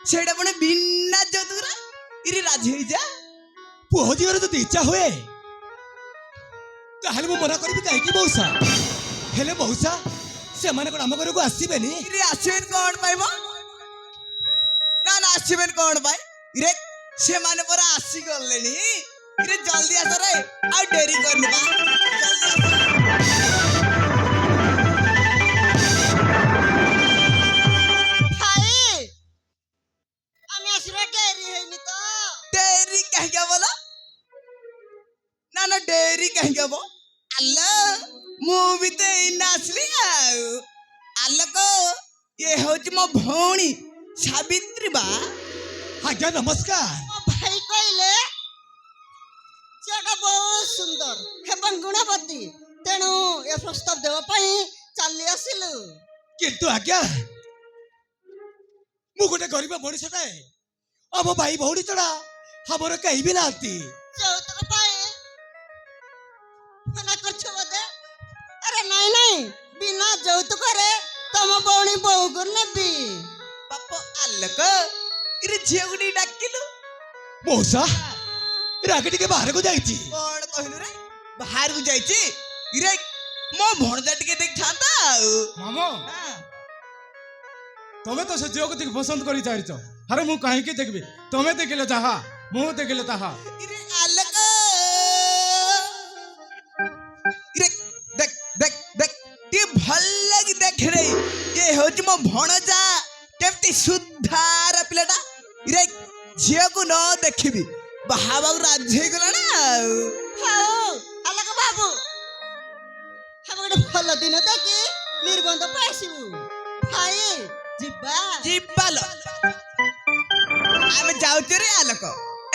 ସେଇଟା ପୁଣି ବିନା ଯଦୁରା ଇରେ ରାଜି ହେଇଯା ପୁଅ ଯିବାର ଯଦି ଇଚ୍ଛା ହୁଏ ତାହେଲେ ମୁଁ ମନା କରିବି କାହିଁକି ମଉସା ହେଲେ ମଉସା ସେମାନେ କଣ ଆମ ଘରକୁ ଆସିବେନି ଇରେ ଆସିବେନି କଣ ପାଇଁ ମ ନା ନା ଆସିବେନି କଣ ପାଇଁ ଇରେ ସେମାନେ ପରା ଆସିଗଲେଣି ଇରେ ଜଲ୍ଦି ଆସ ରେ ଆଉ ଡେରି କରନି ବା ଜଲ୍ଦି ଆସ আমি আসলে দেরি হয়নি তো ଡେରି କାହିଁକି ହବ ଲୋ? ନା ନା ଡେରି କାହିଁକି ହବ ଆଲୋ ମୁଁ ବି ତ ଏଇନା ଆସିଲି ଆଉ ଆଲୋକ ଇଏ ହଉଛି ମୋ ଭଉଣୀ ସାବିତ୍ରୀ ବା ଆଜ୍ଞା ନମସ୍କାର ମୋ ଭାଇ କହିଲେ ଝିଅଟା ବହୁତ ସୁନ୍ଦର ଏବଂ ଗୁଣବତୀ ତେଣୁ ଏ ପ୍ରସ୍ତାବ ଦେବା ପାଇଁ ଚାଲି ଆସିଲୁ କିନ୍ତୁ ଆଜ୍ଞା ମୁଁ ଗୋଟେ ଗରିବ ମଣିଷଟାଏ ଆମ ଭାଇ ଭଉଣୀ ଛଡା ଆମର କେହି ବି ନାହାନ୍ତି ଯୌତୁକ ପାଇଁ ମନା କରୁଛ ବୋଧେ ଆରେ ନାଇଁ ନାଇଁ ବିନା ଯୌତୁକରେ ତମ ଭଉଣୀ ବୋହୂକୁ ନେବି ବାପ ଆଲୋକ ଇରେ ଝିଅକୁ ଟିକେ ଡାକିଲୁ ମଉସା ରାଗି ଟିକେ ବାହାରକୁ ଯାଇଛି କଣ କହିଲୁ ରେ ବାହାରକୁ ଯାଇଛି ଇରେ ମୋ ଭଣଜା ଟିକେ ଦେଖିଥାନ୍ତା ଆଉ ମାମା ହଁ। ତମେ ତ ସେ ଝିଅକୁ ଟିକେ ପସନ୍ଦ କରି ଚାରିଛ ଆରେ ମୁଁ କାହିଁକି ଦେଖିବି ତମେ ଦେଖିଲେ ଯାହା ମୁଁ ଦେଖିଲେ ତାହା ଇରେ ଆଲୋକ ଇରେ ଦେখ ଦେখ ଦେখ ଟିକେ ଭଲ ଲାଗି ଦେଖ ରେ ଇଏ ହଉଛି ମୋ ଭଣଜା କେମିତି ସୁଧାର ପିଲାଟା ଇରେ ଝିଅକୁ ନ ଦେଖିବି ବାହାବାକୁ ରାଜି ହେଇଗଲାଣି ଆଉ ହଉ ଆଲୋକ ବାବୁ ଆମେ ଗୋଟେ ଭଲ ଦିନ ଦେଖି ନିର୍ବନ୍ଧ ପାଇଁ ଆସିବୁ ଭାଇ ଯିବା ଯିବାଲ ଆମେ ଯାଉଛୁ ରେ ଆଲୋକ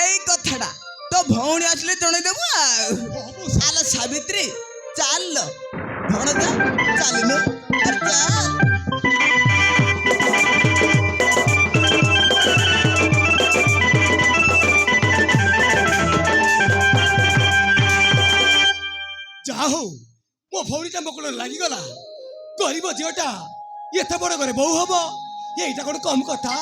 ଏଇ କଥାଟା ତୋ ଭଉଣୀ ଆସିଲେ ଜଣେଇଦେବୁ ଆଉ ଆଲୋ ସାବିତ୍ରୀ ଚାଲ ଭଣଜା ଚାଲୁନୁ ଆରେ ଚାଲ ଯାହା ହଉ ମୋ ଭଉଣୀଟା ମୋ କୋଳରେ ଲାଗିଗଲା ଗରିବ ଝିଅଟା ଏତେ ବଡ ଘରେ ବୋହୁ ହବ ଏଇଟା କଣ କମ କଥା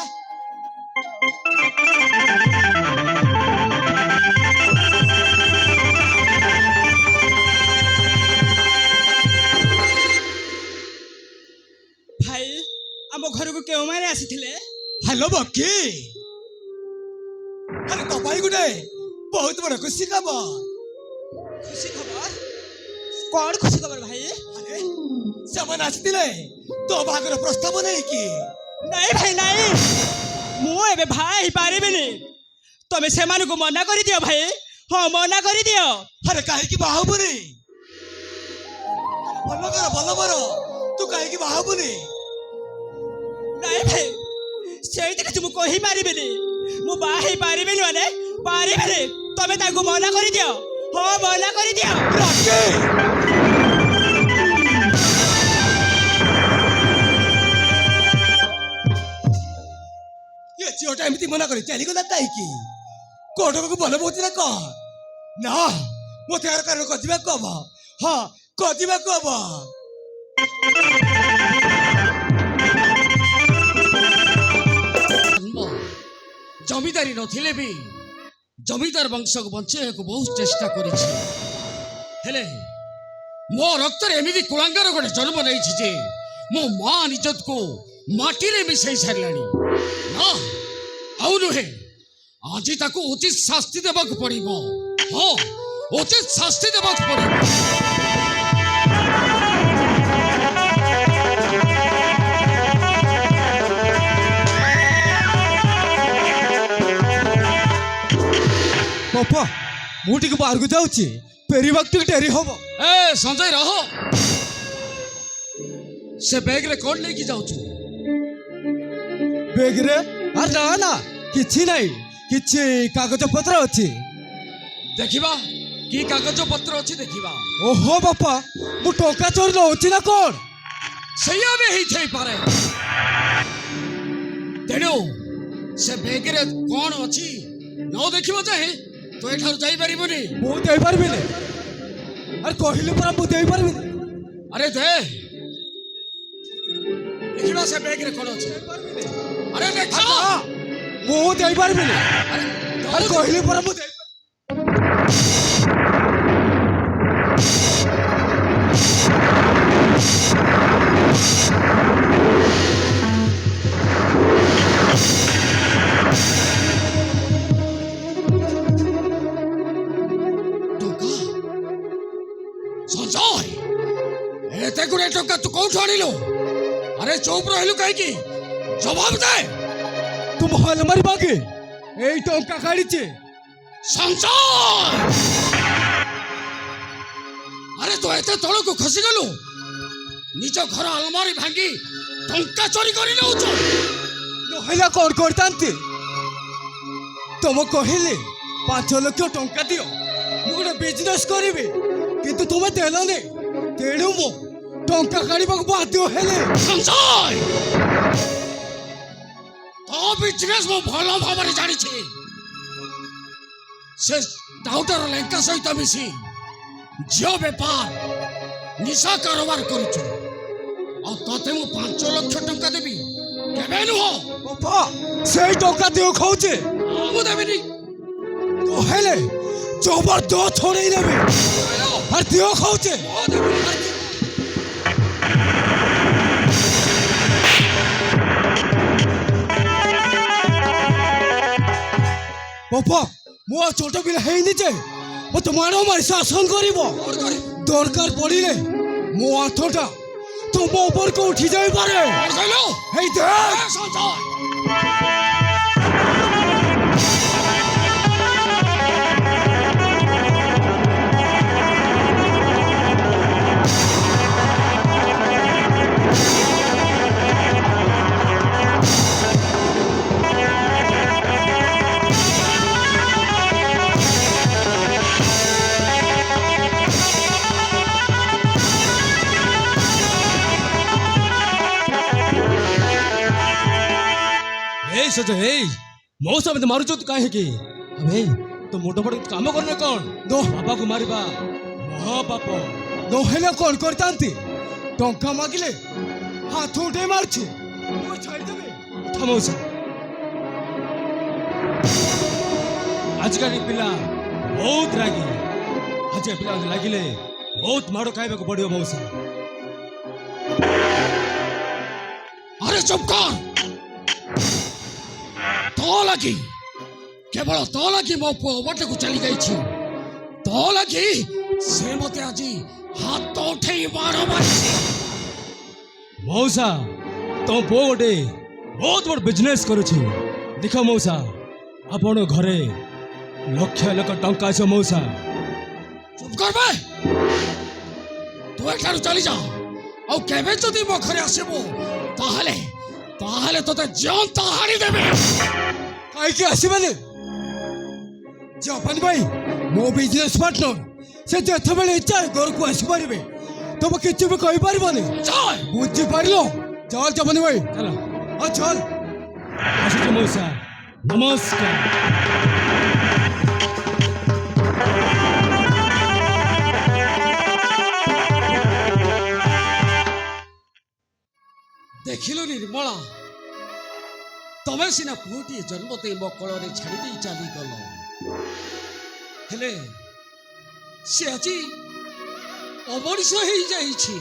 ଭାଇ ଆମ ଘରକୁ କେଉଁମାନେ ଆସିଥିଲେ ହ୍ୟାଲୋ ବକି ଆରେ ତୋ ପାଇଁ ଗୋଟେ ବହୁତ ବଡ ଖୁସି ଖବର ଖୁସି ଖବର କଣ ଖୁସି ଖବର ଭାଇ ଆରେ ସେମାନେ ଆସିଥିଲେ ତୋ ବାହାଘର ପ୍ରସ୍ତାବ ନେଇକି ନାଇଁ ଭାଇ ନାଇଁ, ମୁଁ ଏବେ ଭାଇ ହେଇପାରିବିନି। ତମେ ସେମାନଙ୍କୁ ମନା କରିଦିଅ ଭାଇ, ହଁ ମନା କରିଦିଅ। ଆରେ କାହିଁକି ବାହା ହବୁନି? ଭଲ କର, ତୁ କାହିଁକି ବାହା ହବୁନି? ନାଇଁ ଭାଇ, ସେଇଠି କିଛି ମୁଁ କହିପାରିବିନି। ମୁଁ ବାହା ହେଇପାରିବିନି ମାନେ ପାରିବିନି। ତମେ ତାଙ୍କୁ ମନା କରିଦିଅ, ହଁ ମନା କରିଦିଅ। ଏ ଝିଅଟା ଏମିତି ମନା କରି ଚାଲିଗଲା କାହିଁକି? କୋଟକୁ ଭଲ ବହୁଛି ନା କହ? ନା ମୋତେ ଏହାର କାରଣ ଖୋଜିବାକୁ ହବ। ହଁ ଖୋଜିବାକୁ ହବ। ଜମିଦାରୀ ନଥିଲେ ବି ଜମିଦାର ବଂଶକୁ ବଞ୍ଚେଇବାକୁ ବହୁତ ଚେଷ୍ଟା କରିଛି, ହେଲେ ମୋ ରକ୍ତରେ ଏମିତି କୁଳାଙ୍ଗାର ଗୋଟେ ଜନ୍ମ ନେଇଛି ଯେ ମୋ ମା ନିଜକୁ ମାଟିରେ ମିଶାଇ ସାରିଲାଣି। ନା ଆଉ ନୁହେଁ, ଆଜି ତାକୁ ଉଚିତ ଶାସ୍ତି ଦେବାକୁ ପଡିବ। ହଁ ଉଚିତ ଶାସ୍ତି ଦେବାକୁ ପଡିବ। ବାପା ମୁଁ ଟିକେ ବାହାରକୁ ଯାଉଛି, ଫେରିବାକୁ ଟିକେ ଡେରି ହବ। ଏ ସଞ୍ଜୟ ରହ, ସେ ବ୍ୟାଗରେ କଣ ନେଇକି ଯାଉଛୁ? ବେଗରେ? ଆରେ ନା ନା କିଛି ନାହିଁ, କିଛି କାଗଜ ପତ୍ର ଅଛି। ଦେଖିବା କି କାଗଜ ପତ୍ର ଅଛି ଦେଖିବା। ଓହୋ ବାପା, ମୁଁ ଟଙ୍କା ଚୋରି ନଉଛି ନା କଣ? ସେଇଆ ବି ହେଇଥାଇପାରେ। ତେଣୁ ସେ ବ୍ୟାଗରେ କଣ ଅଛି ନ ଦେଖିବ ଯାଏ ତୁ ଏଠାରୁ ଯାଇପାରିବୁନି। ମୁଁ ଦେଇପାରିବିନି। ଆରେ କହିଲି ପରା ମୁଁ ଦେଇପାରିବିନି। ଆରେ ଦେ, ଦେଖିବା ସେ ବ୍ୟାଗରେ କଣ ଅଛି। ଆରେ ଦେଖ, ମୁଁ ଦେଇପାରିବିନି। ଆରେ କହିଲି ପରା ମୁଁ ଟଙ୍କା ସଞ୍ଜୟ, ଏତେ ଗୁଡେ ଟଙ୍କା ତୁ କୋଉଠୁ ଆଣିଲୁ? ଆରେ ଚୁପ ରହିଲୁ କାହିଁକି? ଜବାବ ଦେ। ତୁମ ହଲମାରି ବାଗେ ଏଇ ଟଙ୍କା କାଢିଛି। ସଞ୍ଜୟ, ଆରେ ତୁ ଏତେ ତଳକୁ ଖସିଗଲୁ, ନିଜ ଘର ଆଲମାରି ଭାଙ୍ଗି ଟଙ୍କା ଚୋରି କରି ନେଉଛୁ। ନହେଲେ କଣ କରିଥାନ୍ତି? ତମ କହିଲେ 5 ଲକ୍ଷ ଟଙ୍କା ଦିଅ, ମୁଁ ଗୋଟେ ବିଜନେସ୍ କରିବି, କିନ୍ତୁ ତୁମେ ଦେଲନି। ତେଣୁ ମୁଁ ଟଙ୍କା କାଢିବାକୁ ବାଧ୍ୟ ହେଲେ। ସଞ୍ଜୟ, ତୋ ବିଜନେସ୍ ମୁଁ ଭଲ ଭାବରେ ଜାଣିଛି। ସେ ଡାଉଟର ଲେଙ୍କା ସହିତ ମିଶି ଝିଅ ବେପାର, ନିଶା କାରବାର କରୁଛୁ। ଆଉ ତତେ ମୁଁ 5 ଲକ୍ଷ ଟଙ୍କା ଦେବି କେବେ ନୁହଁ। ବାପା ସେଇ ଟଙ୍କା ଦିଅ ଖାଉଛି, ମୁଁ ଦେବିନି। ହେଲେ ଜବରଦସ୍ତ ଛଡେଇ ନେବି। ଆରେ ଦିଅ ଖାଉଛି। ବାପା ମୁଁ ଆଉ ଛୋଟ ପିଲା ହେଇନି ଯେ ମତେ ମାଡ଼ ମାରି ଶାସନ କରିବ। ଦରକାର ପଡ଼ିଲେ ମୋ ହାତଟା ତୁମ ଉପରକୁ ଉଠି ଯାଇପାରେ। ହେଇ ଦେখ ସଞ୍ଜୟ, ସଜ ହେଇ ମଉସା ମତେ ମାରୁଛନ୍ତି କାହିଁକି? ଆବେ ତୁ ମୁଣ୍ଡ ଫଟ କାମ କରୁନେ କଣ? ବାପାକୁ ମାରିବା ମହାପାପ। ନହେଲେ କଣ କରିଥାନ୍ତି? ଟଙ୍କା ମାଗିଲେ ହାତ ଉଠେଇ ମାରୁଛୁ। ଛାଡ଼ିଦେବେ ମଉସା, ଆଜିକାଲି ପିଲା ବହୁତ ରାଗି। ଆଜିକା ପିଲା ଲାଗିଲେ ବହୁତ ମାଡ଼ ଖାଇବାକୁ ପଡିବ ମଉସା। ଆରେ ଚୁପ କର। ତୋ ଲାଗି, କେବଳ ତୋ ଲାଗି ମୋ ପୁଅ ବାଟକୁ ଚାଲି ଯାଇଛି। ତୋ ଲାଗି ସେ ମତେ ଆଜି ହାତ ଉଠେଇ ମାଡ଼ ମାରିଛି। ମଉସା ତମ ପୁଅ ଗୋଟେ ବହୁତ ବଡ଼ ବିଜନେସ୍ କରୁଛି। ଦେଖ ମଉସା, ଆପଣ ଘରେ ଲକ୍ଷ ଲକ୍ଷ ଟଙ୍କା ଅଛି ମଉସା। ଚୁପ୍ କରବେ। ତୁ ଏଠାରୁ ଚାଲି ଯା। ଆଉ କେବେ ଯଦି ମୋ ଘରେ ଆସିବୁ ତାହେଲେ ତାହେଲେ ତୋତେ ଜିଅନ୍ତା ହାଣିଦେବି। କାହିଁକି ଆସିବେନି? ଜାପାନ ଭାଇ ମୋ ବିଜନେସ୍ ପାର୍ଟନର, ସେ ଯେତେବେଳେ ଇଚ୍ଛା ଘରକୁ ଆସିପାରିବେ। ତମେ କିଛି ବି କହିପାରିବନି। ଚାଲ। ବୁଝିପାରିଲ? ଚାଲ ଜାପାନ ଭାଇ, ଚାଲ। ହଁ ଚାଲ। ଆସୁଛି ମଉସା, ନମସ୍କାର। ଦେଖିଲୁ ନିର୍ମଳା, ତମେ ସିନା ପୁଅଟିଏ ଜନ୍ମ ଦେଇ ମୋ କୋଳରେ ଛାଡ଼ି ଦେଇ ଚାଲିଗଲ, ହେଲେ ସେ ଆଜି ଅମଣିଷ ହେଇଯାଇଛି,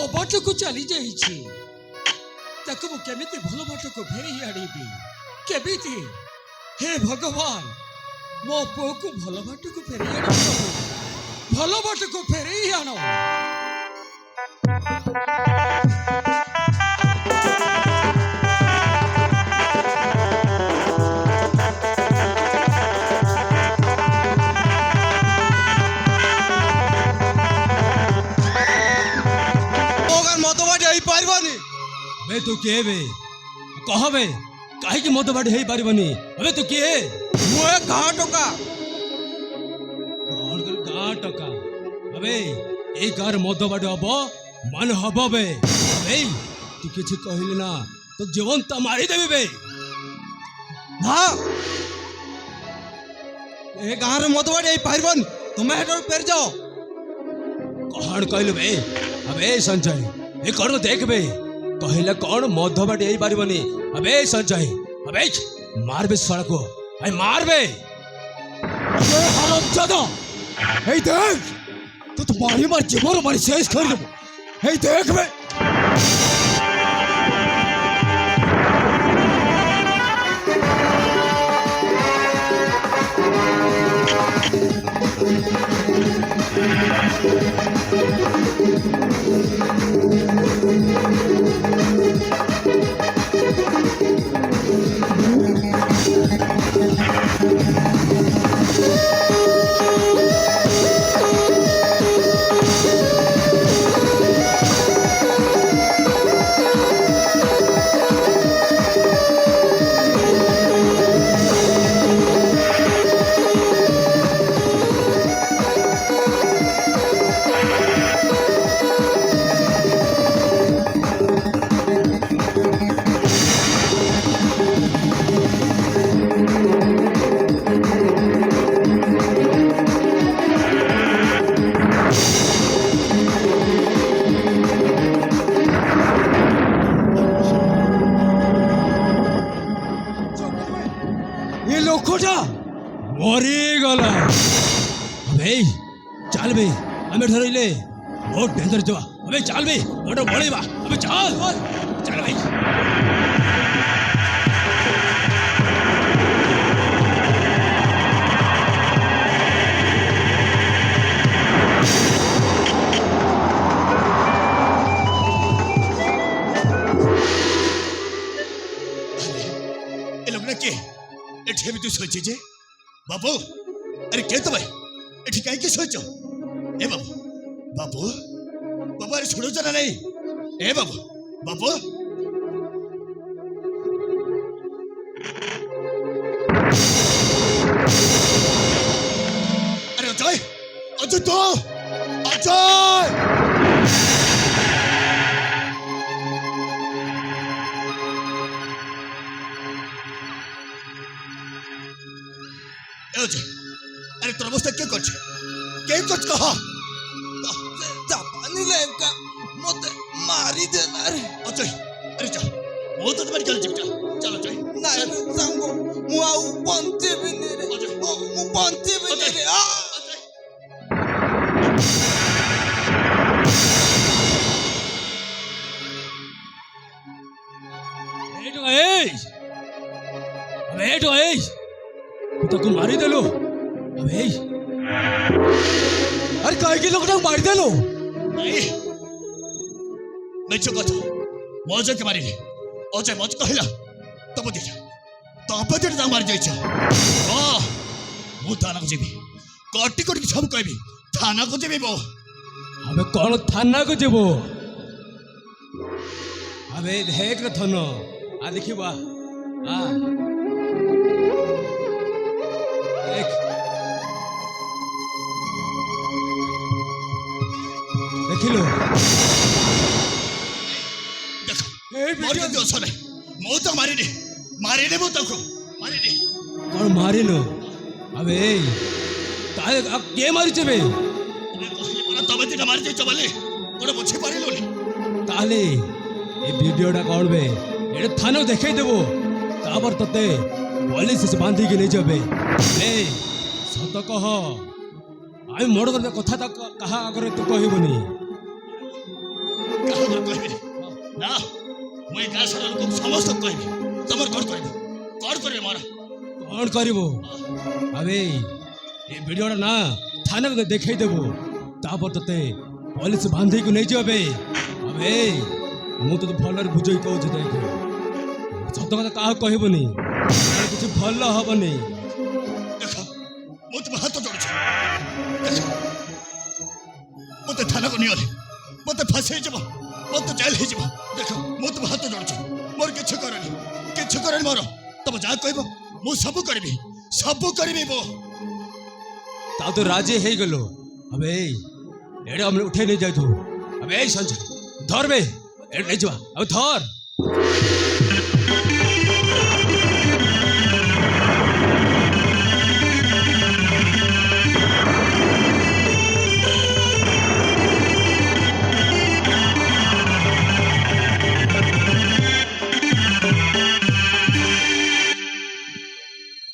ଅବାଟକୁ ଚାଲି ଯାଇଛି। ତାକୁ ମୁଁ କେମିତି ଭଲ ବାଟକୁ ଫେରେଇ ଆଣିବି? କେମିତି? ହେ ଭଗବାନ, ମୋ ପୁଅକୁ ଭଲ ବାଟକୁ ଫେରେଇ ଆଣ ପ୍ରଭୁ, ଭଲ ବାଟକୁ ଫେରେଇ ଆଣ। ମଦବାଡ଼ି ହେଇପାରିବନି। ବେ ତୁ କିଏ ବେ? କହବେ କାହିଁକି ମଦବାଡ଼ି ହେଇପାରିବନି? ଏବେ ତୁ କିଏ? ମୁଁ ଏ ଗାଁ ଟୋକା। କଣ କରୁ ଗାଁ ଟକା? ଏବେ এই গাঁর মদবাড়ি হব মানে হব বে। এই তুই কিছু কহিলি না তো জীবন্ত মারি দেবি বে। না, ଏ ଗାଁରେ ମଦବାଡ଼ି ହେଇପାରିବନି। ତୁମେ ହେଠାରୁ ଫେରି ଯାଅ। କଣ କହିଲୁ ବେ? ଆବେ ସଞ୍ଜୟ, ଏ କଣ ଦେଖ ବେ, କହିଲେ କଣ ମଦବାଡ଼ି ହେଇପାରିବନି? আবে সঞ্জয়, আবে মার বে শালাকো, আই মার বে। আবে হারামজাদা, এই দেখ তো তোমারি মার জীবন মারি শেষ করে দেব। এই দেখ বে। লোকটা মরিগলা। আবে চাল বে, আমি ধরইলে বহুত ডেঞ্জার যাওয়া। আবে চাল বে, ওটা বড়ইবা। আবে চাল চাল ভাই। ଏ ଲୋକଟା କିଏ? ଏଠି ଏମିତି ଶୋଇଛି ଯେ? ବାବୁ, ଆରେ କିଏ ତମେ? ଏଠି କାହିଁକି ଶୋଇଛ? ଏ ବାବୁ, ବାବୁ, ବାବୁ, ଆରେ ଶୁଣୁଛ ନା ନାଇଁ? ଏ ବାବୁ, ବାବୁ, আরে অজয়, অজয় তো, অজয়! অজয়, আরে তোর অবস্থা কে করছে? কে করছে কহ? ଜାପାନୀ ଲେଙ୍କା ମତେ ମାରି ଦେଲାରେ। ଅଜୟ, ଆରେ ଚା, ମୁଁ ତ তোমার চলে যাবি, চলো অজয়। ନାଇଁ ସାଙ୍ଗ, ମୁଁ ଆଉ ବଞ୍ଚିବିନି ରେ। ମୁଁ ବଞ୍ଚିବିନି ରେ। অজয়, এইটো এই, আবে এইটো এই, তুই তাকে মারি দেলো। আবে এই, আরে কাহিঁকি লোকটাকে মারি দেলো? নাই মিছ কথা, ମୁଁ ଅଜୟকে ମାରିନି। ଅଜୟ ମତେ କହିଲା ତମ ଦିଟା ମାରି ଯାଇଛ। ମୁଁ ଥାନାକୁ ଯିବି, କଟି କଟିକି ସବୁ କହିବି, ଥାନାକୁ ଯିବି ମୁଁ। अबे कौन थाना को जेबो? अबे देख रे थनो आ देखी बा आ देख देखिलो ଦେଖ ए ମୋର ଯଦି ଦୋଷ ନାହିଁ, ମୁଁ ତ ମାରିନି ମୁଁ ତାକୁ ମାରିନି। कौन मारिनो? अबे ताए के मारी जेबे? ତମେ ଦିଟା ମାରି ଯାଇଛ ବୋଲି ଗୋଟେ ବୁଝି ପାରିଲୁନି। ताले ए वीडियोटा कौन बे? एडे थानो देखाई देबो, तापर तते पुलिस से बांधी के नहीं जाबे। ए सत कह, आइ मोड़ कर कथा तक कहा अगर तू कहबनी କାହାକୁ କହିବିନି ନା, ମୁଁ ଏ ଗାଁ ସାରା ଲୋକଙ୍କୁ ସମସ୍ତଙ୍କୁ କହିବି। ତମର କଣ କରିବେ ମୋର? कौन करिबो? अबे ए वीडियोटा ना थाना को देखाई देबो, तापर तते पुलिस बांधी को नहीं जाबे। अबे मु तो भलर बुझई कहू देख, सत कथा कहा कहबनी, कुछ भल हबनी। ଦେଖ ମୁଁ ତୁମ ହାତ ଯୋଡୁଛି, ଦେଖ ମୋତେ ଥାନାକୁ ନିଅନି, ମୋତେ ଫାଶୀ ହେଇଯିବ, ମୋତେ ଜେଲ ହେଇଯିବ। ଦେଖ ମୁଁ ତୁମ ହାତ ଯୋଡୁଛି, ମୋର କିଛି କରନି ମୋର। ତମେ ଯାହା କହିବ ମୁଁ ସବୁ କରିବି ମୁଁ। ता तो राजी है गलो। अबे एडे हमने उठे नहीं जाए तू। अबे संजय धर बे, एडे नहीं जा, अब धर।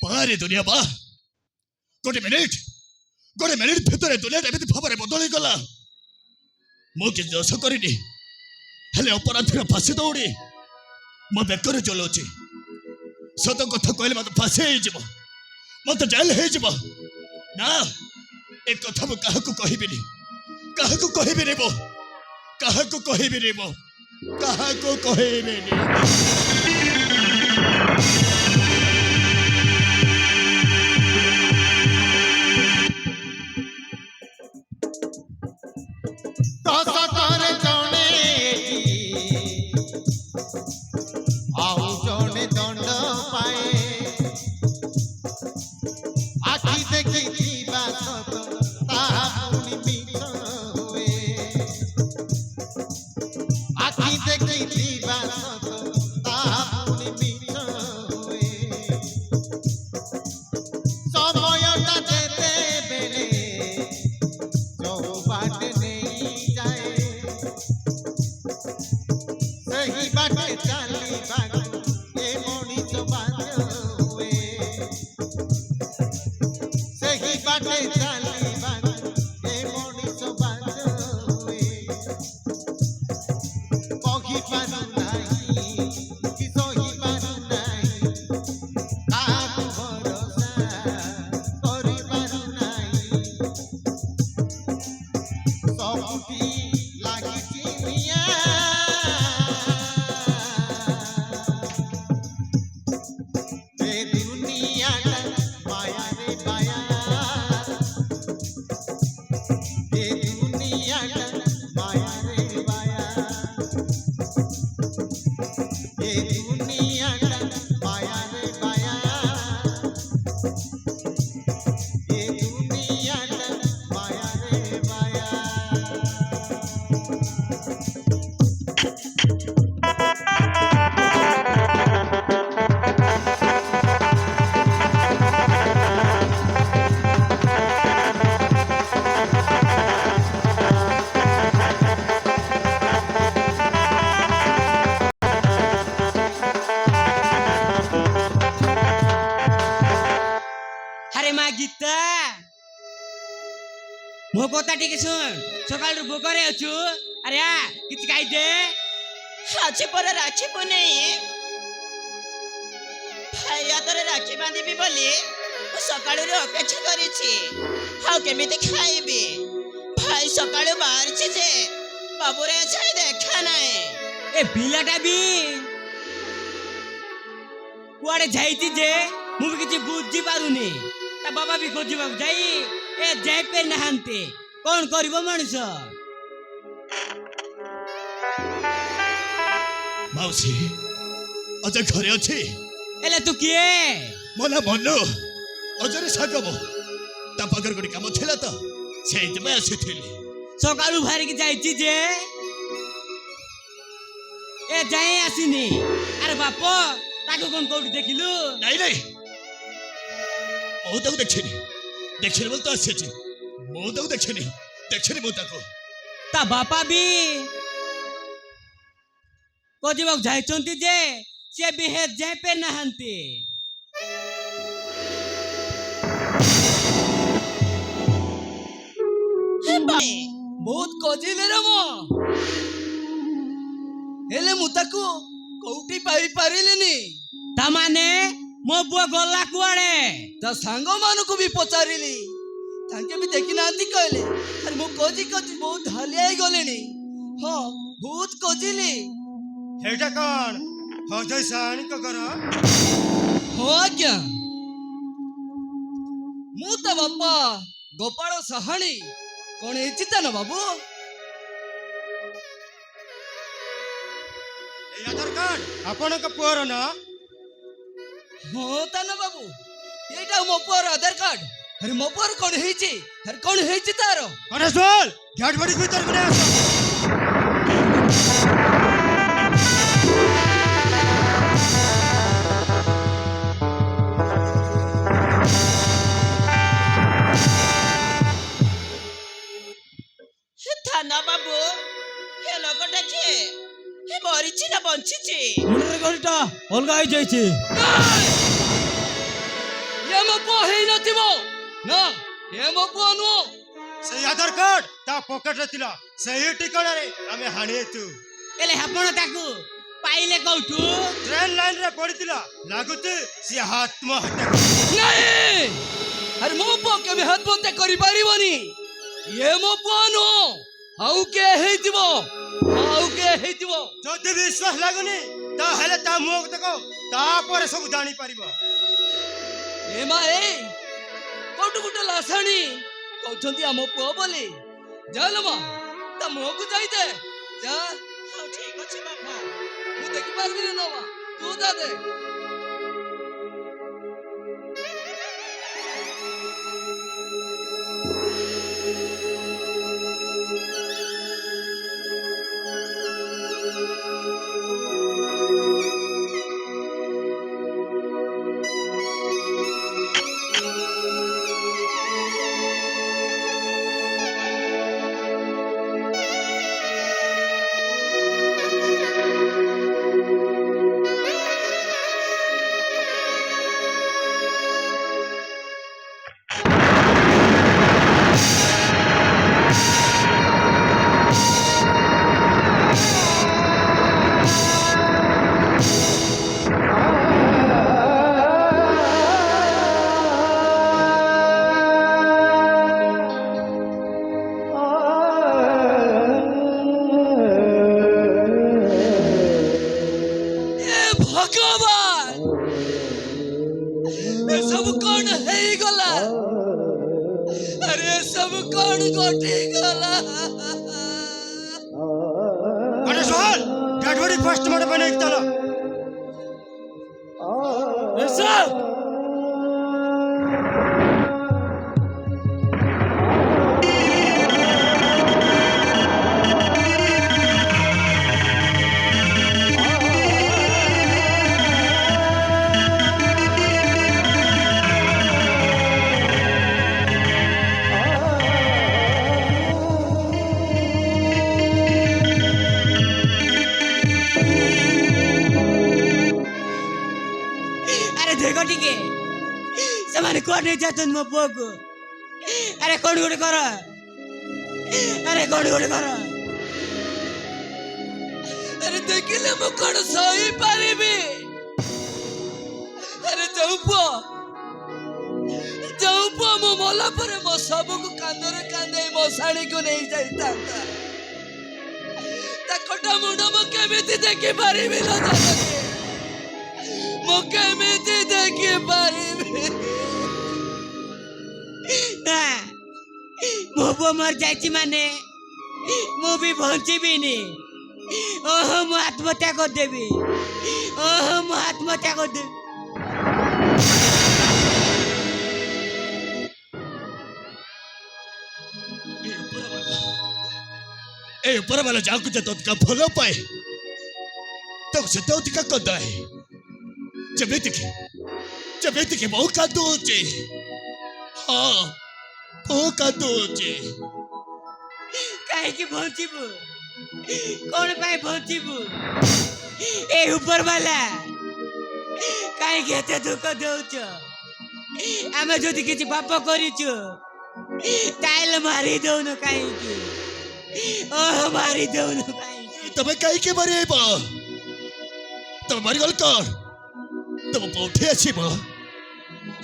बारे दुनिया बा, गोटे मिनिट भितर दुनिया एमती भाव बदली गला। मु कि दोष करनी, हेले अपराधी फाशी दौड़ी मो बेकर चलाऊँगी। सत कथा कहले मत फाशी हो, मत जेल हो ना। ए कथा मु क्या कहबिनी ସତରେ ଜଣେ ଆଉ ଜଣେ ଦଣ୍ଡ ପାଏ। ଆଖି ଦେଖିଥିବା ସତ ତାହା ପୁଣି ମିଛ ହୁଏ। ଆଖି ଦେଖିଥିବା ସତ ତାହା ପୁଣି ମିଛ ହୁଏ। ସମୟଟା ଯେତେବେଳେ ଯୋଉ ବାଟେ ନେଇଯାଏ, ସେହି ବାଟେ ଚାଲିବାକୁ ଏ ମଣିଷ ବାଧ୍ୟ ହୁଏ। ସେହି ବାଟେ ଚାଲିବାକୁ ଏ ମଣିଷ ବାଧ୍ୟ ହୁଏ। କହିପାରୁନାହିଁ କି ସହିପାରୁନାହିଁ, କାହାକୁ ଭରସା କରିପାରୁନାହିଁ। ସବୁଠି ଲାଗିଛି ନିଆଁ, ଏ ଦୁନିଆଟା ମାୟାରେ ମାୟା। ଏ ଦୁନିଆଟା ମାୟାରେ ମାୟା। ଏ ଦୁନିଆଟା ମାୟାରେ ମାୟା। ଏ ଦୁନିଆଟା ମାୟାରେ ମାୟା। अरे माँ गीता मो कथा टिके सुन, सकाल भोकरे अछु। अरे आ किछ खाइ दे। ଅଛି ପରା ରାକ୍ଷୀ ପୁନେଇ। ଭାଇ ହାତରେ ରାକ୍ଷୀ ବାନ୍ଧିବି ବୋଲି ମୁଁ ସକାଳରୁ ଅପେକ୍ଷା କରିଛି। ଆଉ କେମିତି ଖାଇବି? ଭାଇ ସକାଳୁ ବାହାରିଛି ଯେ ବାବୁରେ ଯାଇ ଦେଖା ନାହିଁ। ए पिलाटा भी କୁଆଡେ ଯାଇଛି ଯେ ମୁଁ ବି କିଛି ବୁଝି ପାରୁନି। ତା ବାବା ବି ଖୋଜିବାକୁ ଯାଇ ଯାଇପାରି ନାହାନ୍ତି। କଣ କରିବ ମଣିଷ? ମାଉସୀ ଅଜୟ ଘରେ ଅଛି? ହେଲେ ତୁ କିଏ? ମୋ ନା ମନୁ, ଅଜୟରେ ସାଗବ। ତା ପାଖରେ ଗୋଟେ କାମ ଥିଲା ତ ସେଇଥିପାଇଁ ଆସିଥିଲି। ସକାଳୁ ବାହାରିକି ଯାଇଛି ଯେ ଯାଇ ଆସିନି। ଆରେ ବାପ, ତାକୁ କଣ କୋଉଠି ଦେଖିଲୁ? ନାଇଁ ନାଇଁ, ମୁଁ ତାକୁ ଦେଖିନି। ଦେଖିନି ବୋଲି ତ ଆସିଛି। ମୁଁ ତାକୁ ଦେଖିନି ମୁଁ ତାକୁ। ତା ବାପା ବି ଖୋଜିବାକୁ ଯାଇଛନ୍ତି ଯେ ସେ ବି ଯାଇପାରି ନାହାନ୍ତି। ବହୁତ ଖୋଜିଲେ ରେ ମୁଁ, ହେଲେ ମୁଁ ତାକୁ କୋଉଠି ପାଇପାରିଲିନି। ତାମାନେ ମୋ ପୁଅ ଗଲା କୁଆଡେ? ତା ସାଙ୍ଗମାନଙ୍କୁ ବି ପଚାରିଲି, ତାଙ୍କେ ବି ଦେଖି ନାହାନ୍ତି କହିଲେ। ଆରେ ମୁଁ ଖୋଜି ବହୁତ ହାଲିଆ ହେଇଗଲିଣି। ହଁ, ବହୁତ ଖୋଜିଲି। ଏଇଟା କଣ ଅଜୟ ସାହାଣୀଙ୍କ ଘର? ହଁ ଆଜ୍ଞା, ମୁଁ ତା ବାପା ଗୋପାଳ ସାହାଣୀ। କଣ ହେଇଛି ତା ନା ବାବୁ? এই আধার কার্ড ଆପଣଙ୍କ ପୁଅର ନା? ହଁ ତା ନା ବାବୁ, ଏଇଟା ମୋ ପୁଅର ଆଧାର କାର୍ଡ। ଆରେ ମୋ ପୁଅର କଣ ହେଇଛି? ଆରେ କଣ ହେଇଛି ତାର? କନେଷ୍ଟବଳ, ଗେଟ୍ ବାଡ଼ି ଭିତରକୁ ନେଇ ଆସ। ଥାନା ବାବୁ, ହେ ଲୋକଟା କିଏ? ହେ ମରିଛି ନା ବଞ୍ଚିଛି? ମୁଣ୍ଡରେ ଗଳିଟା ଅଲଗା ହେଇଯାଇଛି। ଏ ମୋ ପୁଅ ହେଇନଥିବ। ନା, ଏ ମୋ ପୁଅ ନୁହଁ। ସେଇ ଆଧାର କାର୍ଡ ତା ପକେଟରେ ଥିଲା। ସେଇ ଠିକଣାରେ ଆମେ ହାଣିଛୁ। ହେଲେ ଆପଣ ତାକୁ ପାଇଲେ କୋଉଠୁ? ଟ୍ରେନ୍ ଲାଇନରେ ପଡ଼ିଥିଲା। ଲାଗୁଛି ସିଏ ଆତ୍ମହତ୍ୟା। ନାଇଁ, ଆରେ ମୋ ପୁଅ କେବେ ଆତ୍ମହତ୍ୟା କରିପାରିବନି। ଏ ମୋ ପୁଅ ନୁହଁ। ଆଉ କିଏ ହେଇଥିବ? ଯଦି ବିଶ୍ୱାସ ଲାଗୁନି ତାହେଲେ ତା ମୁହଁକୁ ଦେଖ, ତାପରେ ସବୁ ଜାଣିପାରିବ। ଏ ମା, କୋଉଠୁ ଗୋଟେ ଲାସାଣୀ କହୁଛନ୍ତି ଆମ ପୁଅ ବୋଲି। ଜାଣିଲ ମା, ତା ମୁହଁକୁ ଯାଇଦେ ଯା। ହଉ ଠିକ ଅଛି ବାପା। ମୁଁ ଦେଖିପାରିବିନି ନା ମା, ତୁ ଯା ଦେ। ସବୁ କଣ ହେଇଗଲା? ଆରେ ସବୁ କଣ ଘଟିଗଲା? କନେଷ୍ଟବଳ, ଗେଟ୍ ବାଡ଼ି ପୋଷ୍ଟମର୍ଟମ ପାଇଁ ନେଇକି ଚାଲ। ଆରେ ଦେଖ ଟିକେ, ସେମାନେ କୁଆଡେ ନେଇ ଯାଉଛନ୍ତି ମୋ ପୁଅକୁ। ଆରେ କଣ ଗୋଟେ କର, ଆରେ ଦେଖିଲେ ମୁଁ କଣ ସହିପାରିବି? ଆରେ ଯୋଉ ପୁଅ ମୁଁ ମଲା ପରେ ମୋ ସବୁକୁ କାନ୍ଧରେ କାନ୍ଧେଇ ମୋ ଶାଢୀକୁ ନେଇ ଯାଇଥାନ୍ତା, ତା କଟା ମୁଣ୍ଡ ମୁଁ କେମିତି ଦେଖିପାରିବି ନା? ମୁଁ କେମିତି ଦେଖିପାରିବି? ନା ମୋ ପୁଅ ମରିଯାଇଛି ମାନେ ମୁଁ ବି ବଞ୍ଚିବିନି। ଓହୋ ମୁଁ ଆତ୍ମହତ୍ୟା କରିଦେବି। ଓହୋ ମୁଁ ଆତ୍ମହତ୍ୟା କରିଦେବି। ଏ ଉପର ବାଲା ଯାହାକୁ ଯେତେ ଅଧିକା ଭଲ ପାଏ ତାକୁ ସେତେ ଅଧିକା କଦାଏ। ଯେମିତିକି ମୁଁ କାନ୍ଦୁଛି। ହଁ ମୁଁ କାନ୍ଦୁଛି। କାହିଁକି ବଞ୍ଚିବୁ? କଣ ପାଇଁ ବଞ୍ଚିବୁ? ଏ ଉପର ବାଲା କାହିଁକି ଏତେ ଦୁଃଖ ଦଉଛ? ଆମେ ଯଦି କିଛି ପାପ କରିଛୁ ତାହେଲେ ମାରି ଦଉନୁ କାହିଁକି? ଓହ ମାରି ଦଉନୁ କାହିଁକି? ତମେ କାହିଁକି ମରିବ? ତମେ ମରିଗଲ କଣ? ତମ ପଉଠି ଆସିବ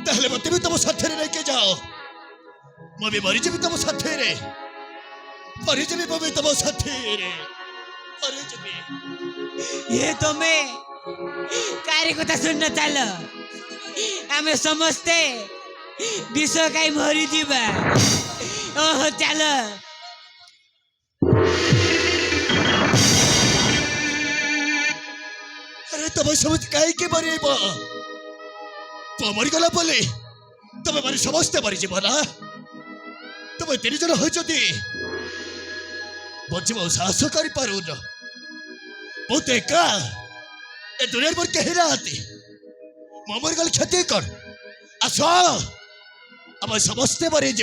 ତାହେଲେ ମତେ ବି ତମ ସାଥିରେ ନେଇକି ଯାଅ। ମୁଁ ବି ମରିଯିବି ତମ ସାଥିରେ। ମରିଯିବି ମୁଁ ବି ତମ ସାଥିରେ। ମରିଯିବି। ये तुम्हें कार्य कथा सुन चाल आम समस्ते विश्व कहीं मरी जीवा। ओह चल अरे तम समझ कहीं मरब? मरीगला बोले तमें मारी समस्ते मरीज ना। तुम 3 जन हो बचब साहस कर पारुन। मु तो एका ए दुनिया पर कही नाती। मो मरीगल क्षति कर आस आम समस्ते मरीज।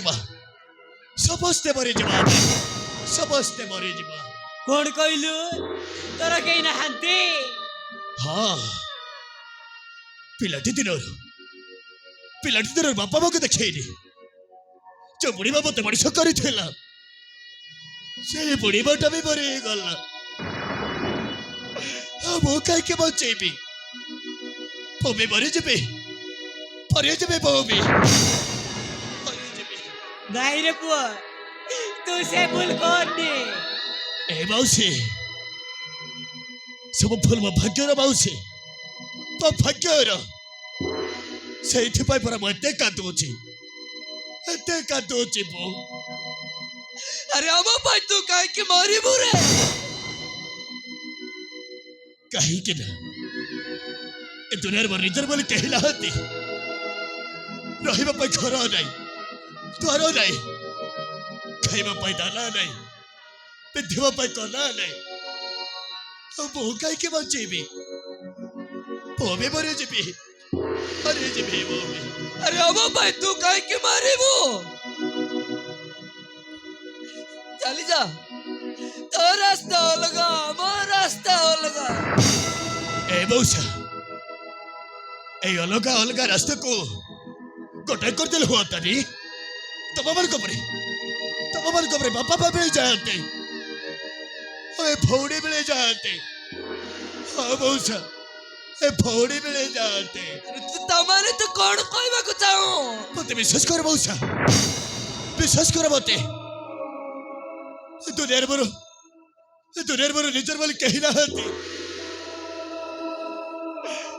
समस्ते मरीज समस्ते मरीज। कौन कहलु तोर कहीं नहांती? हाँ पिलाटी दिन बापा माँ को देखनी जो बुढ़ीमा मत मनीष कर बुढ़ीमाटा भी मरीगला। मु कहीं बचेबी? भी मरीजी मरीजी भी नहीं रे पुआ तू से भूल करनी। ए मौसी सब भूल मो भाग्यर मौसी मो भाग्यर से पर मत कांदुची मो। अरे हम भाई तू कहीं मरबू रे? कहीं ना ए दुनिया में निजर बोली कही ना रही घर नहीं द्वार नहीं खावाई दाना नहीं पिंधापी कला नहीं। तो मु कहीं बचेबी? मो भी मरीजी मरीजी। अरे हम भाई तू कहीं मरबू? चली जा तो रास्ता अलगा मो रास्ता अलगा। ए मौसा ए अलगा अलगा रास्ता को गोटे कर दिल हुआ तानी। तम मन कपड़े बापा बाबे जाते भौड़ी मिले जाते। हाँ मौसा ए भौड़ी मिले जाते। तमारे तो कौन कहबा को चाहो? मत विश्वास कर मौसा विश्वास कर मते। दुनिया मोर निजर बोली कही ना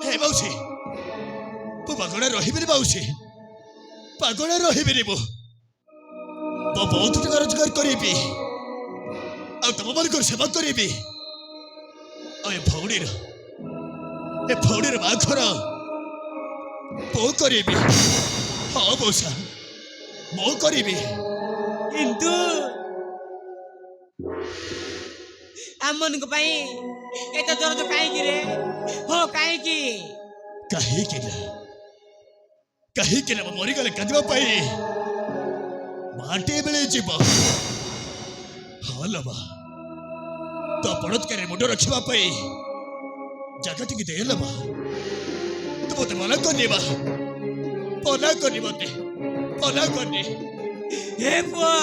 हे मौसी मु पागड़ा रही मौसी पागड़ा रही मु बहुत टाका रोजगार करी तुम मन सेवा करी भौड़ीर बाघर मो करी। हाँ मौसा मो करी। किंतु आम मन को पाई एत दर्द कहीं रे? हो कहीं कहीं मरीगले कांदवाई माटी मिले जीव। हाँ लबा तो पड़तकार मुंड रखापी जगह टी दे लबा तू मत मना करनी मना करनी। हे पुआ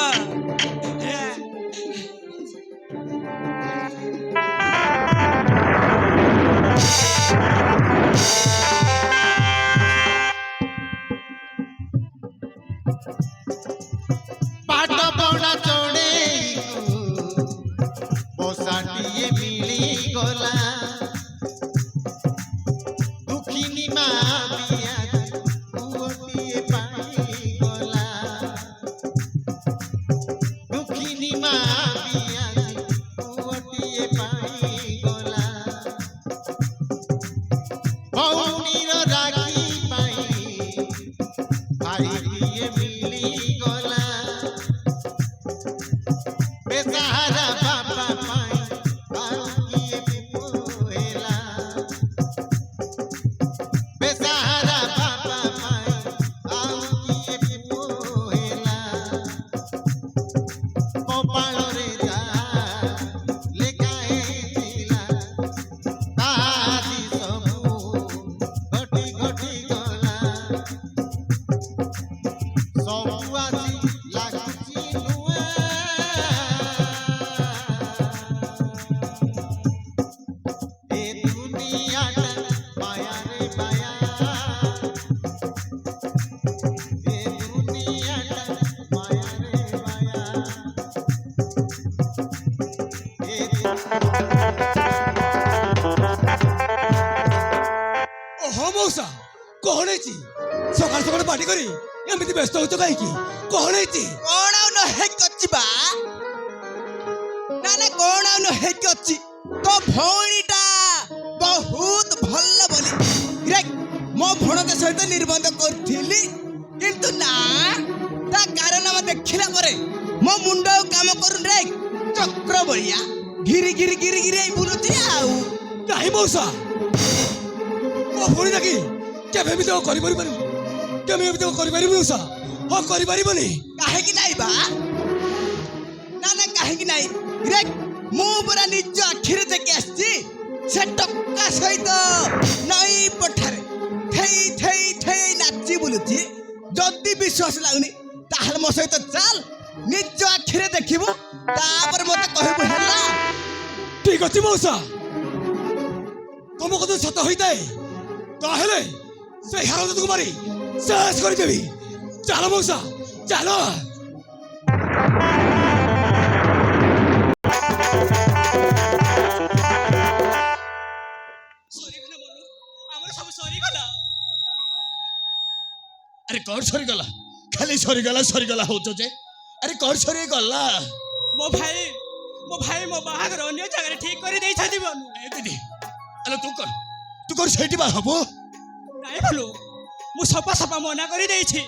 पाट बड़ा चढ़े बसाटिए मिली गला दुखिनी କଣ ହେଇଛି ସକାଳ ସକାଳ ପାଟି କରି ଏମିତି ବ୍ୟସ୍ତ ହଉଛ କାହିଁକି କଣ ହେଇଛି କଣ ଆଉ ନ ହେଇକି ଅଛି ବା ନା ନା କଣ ଆଉ ନ ହେଇକି ଅଛି ତୋ ଭଉଣୀଟା ବହୁତ ଭଲ ବୋଲି ରେ ମୋ ଭଣଜା ସହିତ ନିର୍ବନ୍ଧ କରୁଥିଲି କିନ୍ତୁ ନା ତା କାରନାମା ଦେଖିଲା ପରେ ମୋ ମୁଣ୍ଡ ଆଉ କାମ କରୁନି ରେ ଚକ୍ର ଭଳିଆ ଘିରି ଘିରି ଘିରି ଘିରି ହେଇ ବୁଲୁଛି ଆଉ ନାହିଁ ମଉସା ମୋ ଭଉଣୀ ନାକି କେବେ ବି ତାକୁ କରିପାରିବୁ କେବେ ବି ତାକୁ କରିପାରିବୁ ମଉସା ହଁ କରିପାରିବନି କାହିଁକି ନାଇଁ ବା ନା ନା କାହିଁକି ନାଇଁ ରେ ମୁଁ ପୁରା ନିଜ ଆଖିରେ ଦେଖି ଆସିଛି ସେ ଟକା ସହିତ ନଈ ପଠାରେ ଥେଇ ଥେଇ ଥେଇ ନାଚି ବୁଲୁଛି ଯଦି ବିଶ୍ୱାସ ଲାଗୁନି ତାହେଲେ ମୋ ସହିତ ଚାଲ ନିଜ ଆଖିରେ ଦେଖିବୁ ତାପରେ ମତେ କହିବୁ ହେଲା ଠିକ ଅଛି ମଉସା ତମ କଥା ସତ ହୋଇଥାଏ ତାହେଲେ ସେ ହାରଦକୁ ମାରି ଶେଷ କରିଦେବି ଚାଲ ମଉସା ଚାଲ ଆମର ସବୁ ସରିଗଲା ଆରେ କଣ ସରିଗଲା ଖାଲି ସରିଗଲା ହଉଛ ଯେ ଆରେ କଣ ସରିଗଲା ମୋ ଭାଇ ମୋ ବାହାଘର ଅନ୍ୟ ଜାଗାରେ ଠିକ କରି ଦେଇଛନ୍ତି ବନୁ ଏ ଦିଦି ଆଲୋ ତୁ କଣ ସେଇଠି ବା ହବ ନାଇଁ ଭଲ ମୁଁ ସଫା ମନା କରି ଦେଇଛି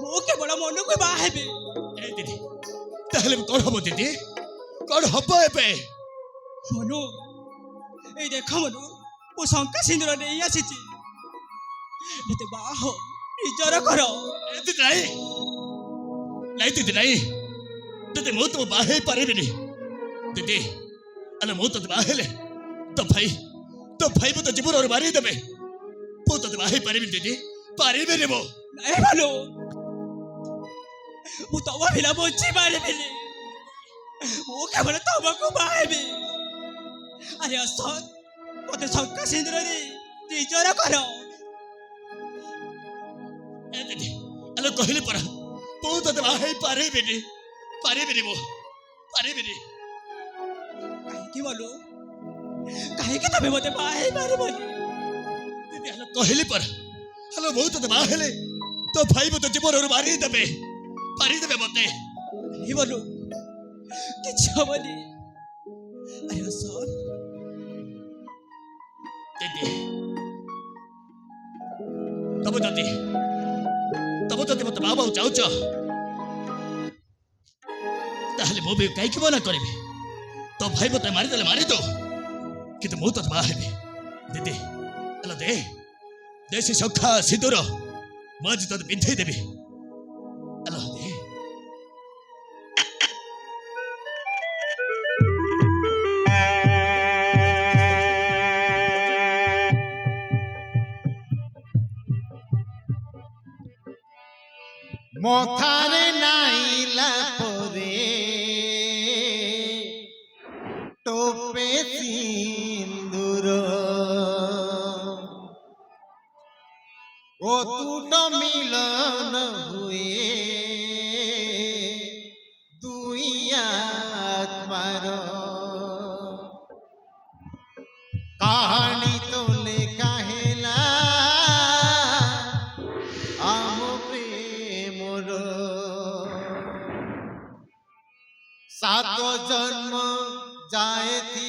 ମୁଁ କେବଳ ମନକୁ ବାହା ହେବି ଏ ଦିଦି ତାହେଲେ କଣ ହବ ଦିଦି କଣ ହବ ଏବେ ମନୁ ଏଇ ଦେଖ ମନୁ ମୁଁ ଶଙ୍କା ସିନ୍ଦୁର ନେଇ ଆସିଛି ମତେ ବାହା ହୋ ନିଜର କର ଏ ଦିଦି ନାଇଁ ଦିଦି ନାଇଁ ଦିଦି ମୁଁ ତ ବାହା ହେଇପାରିବିନି ଦିଦି ଆଲୋ ମୁଁ ତତେ ବାହା ହେଲେ ତୋ ଭାଇ ମତେ ଜୀବନରୁ ମାରିଦେବେ ମୁଁ ତତେ ବାହା ହେଇପାରିବିନି ଦିଦି ପାରିବିନି ମୁଁ ନାଇଁ ଭଲ ମୁଁ ତମ ବିନା ବଞ୍ଚି ପାରିବିନି ମୁଁ କେବଳ ତମକୁ ବାହା ହେବି ଆରେ ଆସ ମତେ ଶଙ୍କା ସିନ୍ଦୁରରେ ନିଜର କର ଏ ଦିଦି ଆଲୋ କହିଲି ପରା ମୁଁ ତତେ ବାହା ହେଇପାରିବିନି ମୁଁ ପାରିବିନି କାହିଁକି ବୋଲୁ କାହିଁକି ତମେ ମତେ ବାହା ହେଇପାରିବନି ଦିଦି ଆଲୋ କହିଲି ପରା ଆଲୋ ମୁଁ ତତେ ବାହା ହେଲେ ତୋ ଭାଇ ମତେ ଜୀବନରୁ ମାରିଦେବେ ମତେ नहीं बोलू किछ हबनी अरे सर दिदी तब जदि मत बाबा चाहूच ताहले मो भी कहीं मना करी तो भाई मत मारिदे मारी दो कि मु तो बाहेबी दीदी हेलो दे देसी सखा सिंदूर मु आज तोते पिंधे देवी हेलो दे মথারে নাইলা পরে টোপে সিন্দুর ও তুট মিলন হুয়ে দুই আত্মার কাহানি তো লেখা হেলা सात जन्म जाए थी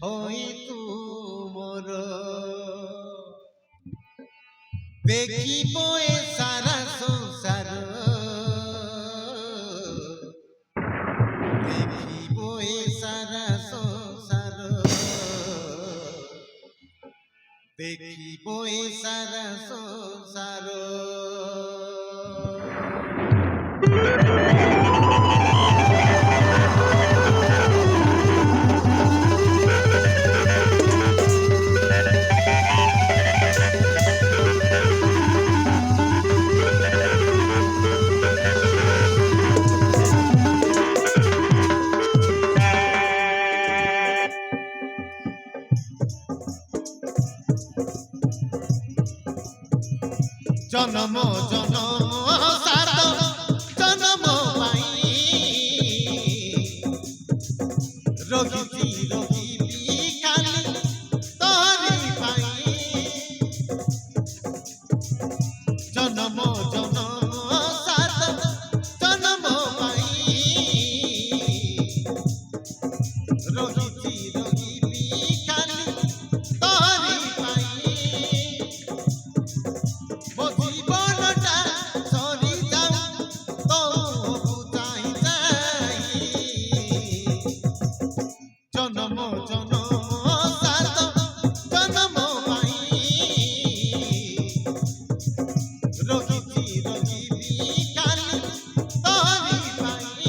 होई तू मोर देखी बोए सारा संसार देखी बोए सारा संसार देखी बोए सारा संसार जन्म जन्म सात जन्म पाई रही खाली तोरी पाई রহিছি রহিবি খালি তোরি পাই ମୋ ଜୀବନଟା ସରି ଯାଉ ତୋ ଚାହିଁ ଚାହିଁ ଜନମ ଜନମ ସାତ ଜନମ ପାଇଁ ରଖିଛି ରଖିବି ଖାଲି ତୋରି ପାଇଁ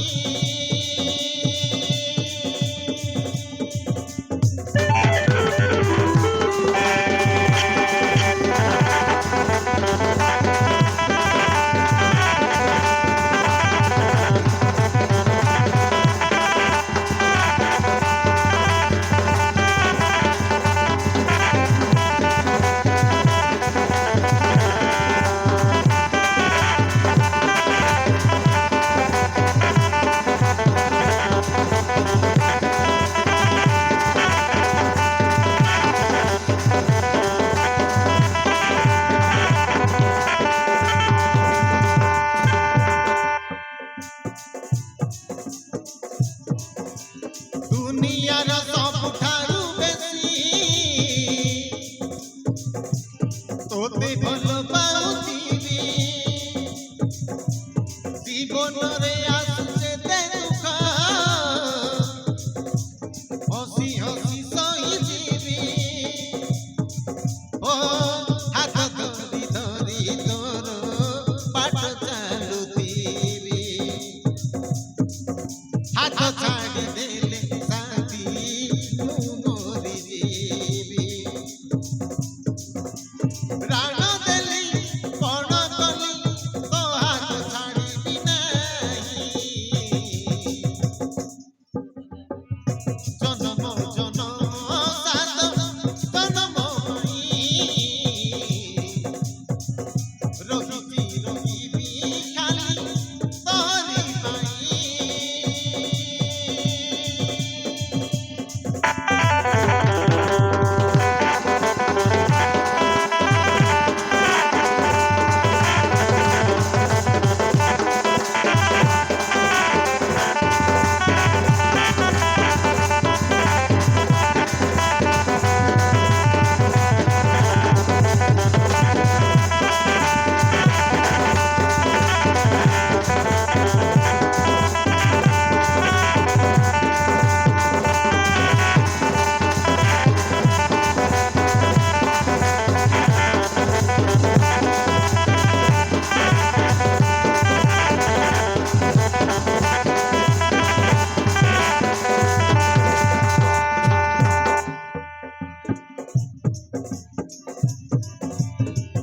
ଦୁନିଆର ସବୁଠାରୁ ବେଶୀ ତୋତେ ଭଲ ପାଉଥିବି ଜୀବନରେ ଆସୁଛେ ତେ ଦୁଃଖ ହସି ହସି ସହିଯିବି ଓ ହାତ ଧରି ଧରି ତୋର ବାଟ ଚାଲୁଥିବି ହାତ ଛାଡ଼ି ଦେଲେ ସାଥୀ ମୁଁ ମରିଯିବି ପ୍ରାଣ ଦେଲି ପଣ କଲି ତୋ ହାତ ଛାଡ଼ିବି ନାହିଁ ଜନମ ଜନମ ସାତ ଜନମ ପାଇଁ ରହିବି ଖାଲି ତୋରି ପାଇଁ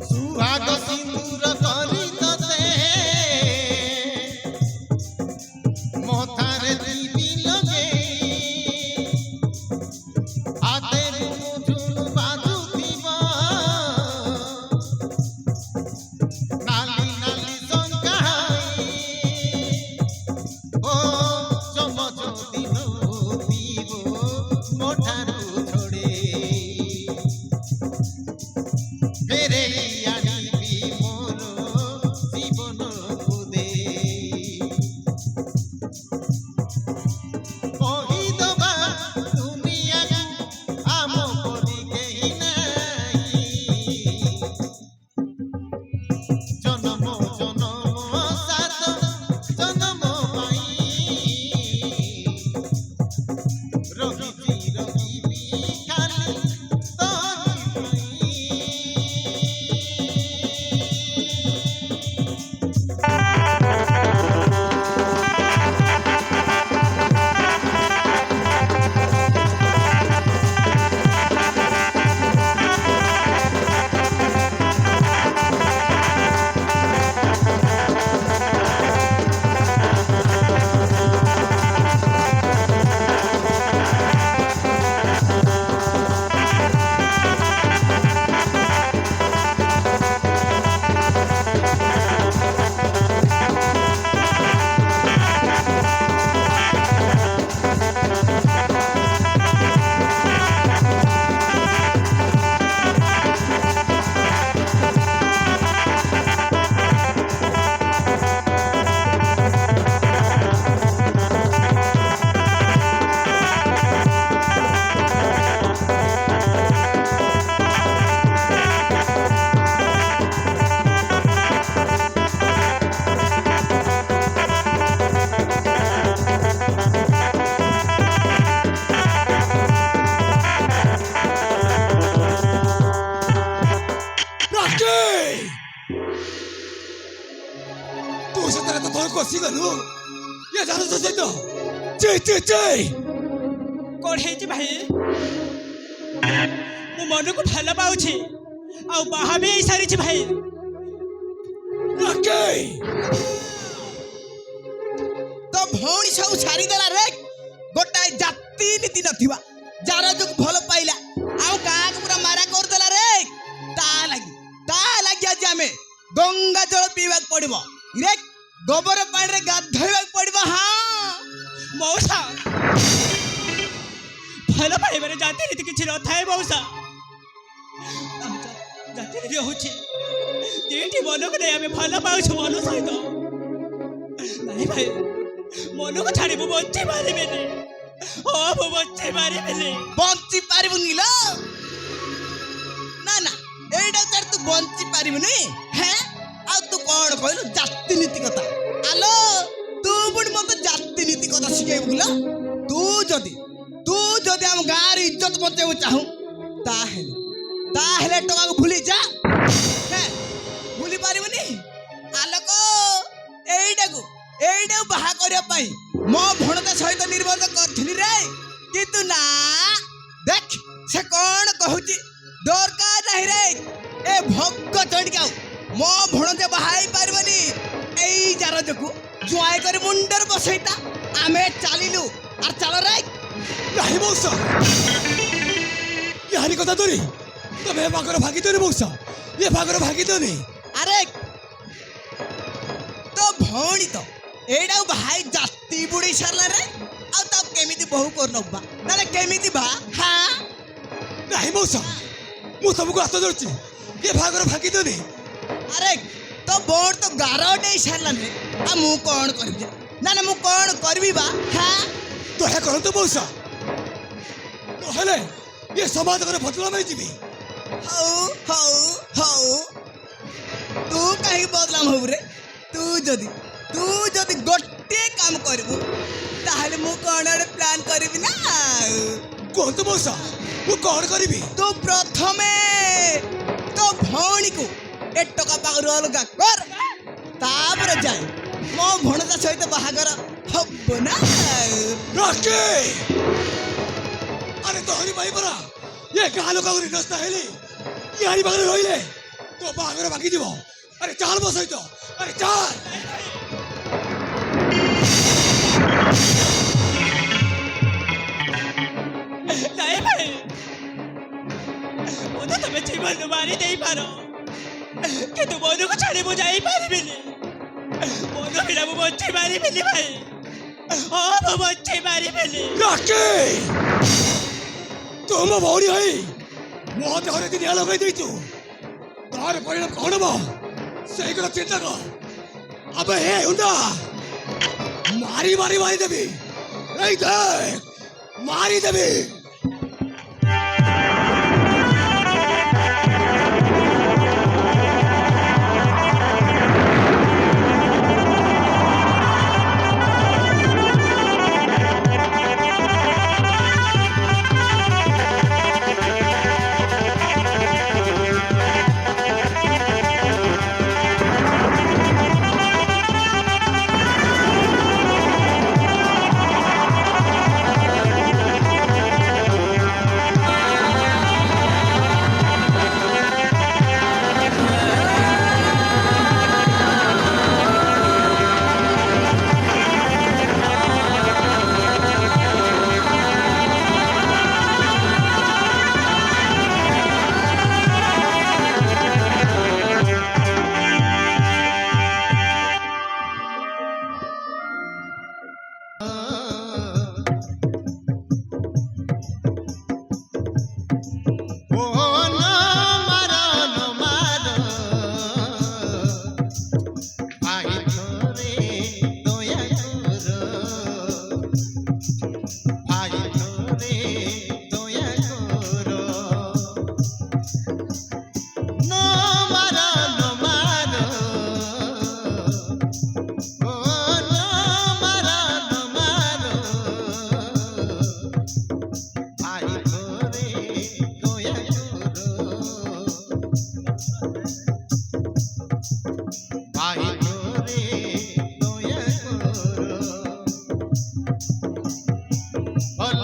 ସୁହାଗ ସିନ୍ଦୁର କରି ତତେ ମଥାରେ ଦିବି ଲଗେଇ ହାତରେ ମୁଠୁରୁ ବାଜୁଥିବ ନାଲି ନାଲି ଶଙ୍କାଇ ଓ ଚମଚ ଦିନ ପିବ ମୋ ଠାରୁ ଛଡ଼େଇ ଫେରେଇ ଆଣିବି ମୋର ଜୀବନକୁ ଦେଇ କହିଦବା ଦୁନିଆକୁ ଆମ ପରି କେହି ନାହିଁ ଜନମ ଜନମ ସାତ ଜନମ ପାଇଁ ରହିଛି ରହିବି ଖାଲି ତୋରି ପାଇଁ ବସିଗଲୁ ଏ ଜାଣୁଛ ସହିତ ଚେଇ ଚେଇ ଚେଇ କଣ ହେଇଛି ଭାଇ? ମୁଁ ମନକୁ ଭଲ ପାଉଛି ଆଉ ବାହା ବି ହେଇସାରିଛି ଭାଇ। ରାକେଇ तो भौणी सब छाड़ीदेला रे गोटाए जाति नीति नथिबा जार जो भल पाइला आउ गाँ को पूरा मारा करदेला रे ता लगी आज आमे गंगा जल पीवा पड़िबो रे गोबर पानी रे गाधोइबा पड़िबो। हाँ मौसा ଭଲ ପାଇବାରେ ଜାତି ରୀତି କିଛି ନଥାଏ ମଉସା। ଜାତି ରୀତି ହଉଛି ଦୁଇଟି ମନକୁ ନେଇ ଆମେ ଭଲ ପାଉଛୁ ମନ ସହିତ। ନାଇଁ ଭାଇ ମନକୁ ଛାଡ଼ି ମୁଁ ବଞ୍ଚି ପାରିବିନି। ମୁଁ ବଞ୍ଚି ପାରିବିନି। बंची पारिबुनी लो ना ना एडा तर तू बंची पारिबुनी हैं आ तू कोन कहलु जाति नीति कथा आलो तू बुड मत जाति नीति कथा सिखेबु लो। तू जदी हम गाँव इज्जत बचाबू चाहू ताहेले टका को भूली जा हैं भूली पारिबुनी आलोक एइडा बाहा करिया पाई मो भणता सहित निर्बंध करथिली रे किंतु ना देख से कौन कहूची दरकार नहीं रे ए भग चढ़ के मो भणते बाहाई पारबनी एई जार जकु जुआई कर मुंडर बसैता आमे चालिलु आर चल रे नाही मौसा यारी কথা ধরি তুমি ভাগর ভাগি ধরি মৌসা এ ভাগর ভাগি ধরি अरे तो भौणी तो एडा भाई जाति बुड़ी सरला रे आ तब केमिति बहु कर नबा नाले केमिति बा। हां नाही मौसा ମୁଁ ତମକୁ ହାତ ଧରୁଛି ଏ ଭାଗର ଭାଗି ଧରି। अरे तो बोर्ड तो गारो डे सरला रे आ मु कोन करबी ना ना मु कोन करबी बा। हां तो हे କରନ୍ତୁ ମୌସା ନହେଲେ ଏ ସମାଜ ଘରେ ଫଟଲା ମାଇ ଯିବି। हौ तू कहीं बदलाम हो रे तू जदी गोटे काम करबू ताहले मु कोन प्लान करबी ना। କୁହନ୍ତୁ ମୌସା ମୁଁ କଣ କରିବି? तू प्रथमे तो भौणी को ए टका पागरु अलगा कर तापर जाय मो भणता सहित बाहागर हब ना। রাকে আরে তো হরি ভাই পরা এ গাঁ লোক করে নষ্ট হেলি ইয়ারি বাগরে রইলে তো বাগরে ভাগি দিব। আরে চাল বসাই তো আরে চাল ନାଇଁ ଭାଇ ମୋତେ ତମେ ଜୀବନ ମାରି ଦେଇପାର କିନ୍ତୁ ମନକୁ ଛାଡ଼ି ମୁଁ ଯାଇପାରିବିନି। ମନ ବିନା ମୁଁ ବଞ୍ଚି ପାରିବିନି ଭାଇ। ମୁଁ ବଞ୍ଚି ପାରିବିନି। রাকে ତୁମ ଭଉଣୀ ହୋଇ ମୋ ଦେହରେ ଯଦି ନିଆଁ ଲଗାଇ ଦେଇଛୁ ତାର ପରିଣାମ କଣ ହବ ସେଇ କଥା ଚିନ୍ତା କର। ଆବେ ହେ ହୁଣ୍ଡା ମାରି ମାରି ମାରି ଦେବି ଏଇ ଦେଖ ମାରି ଦେବି।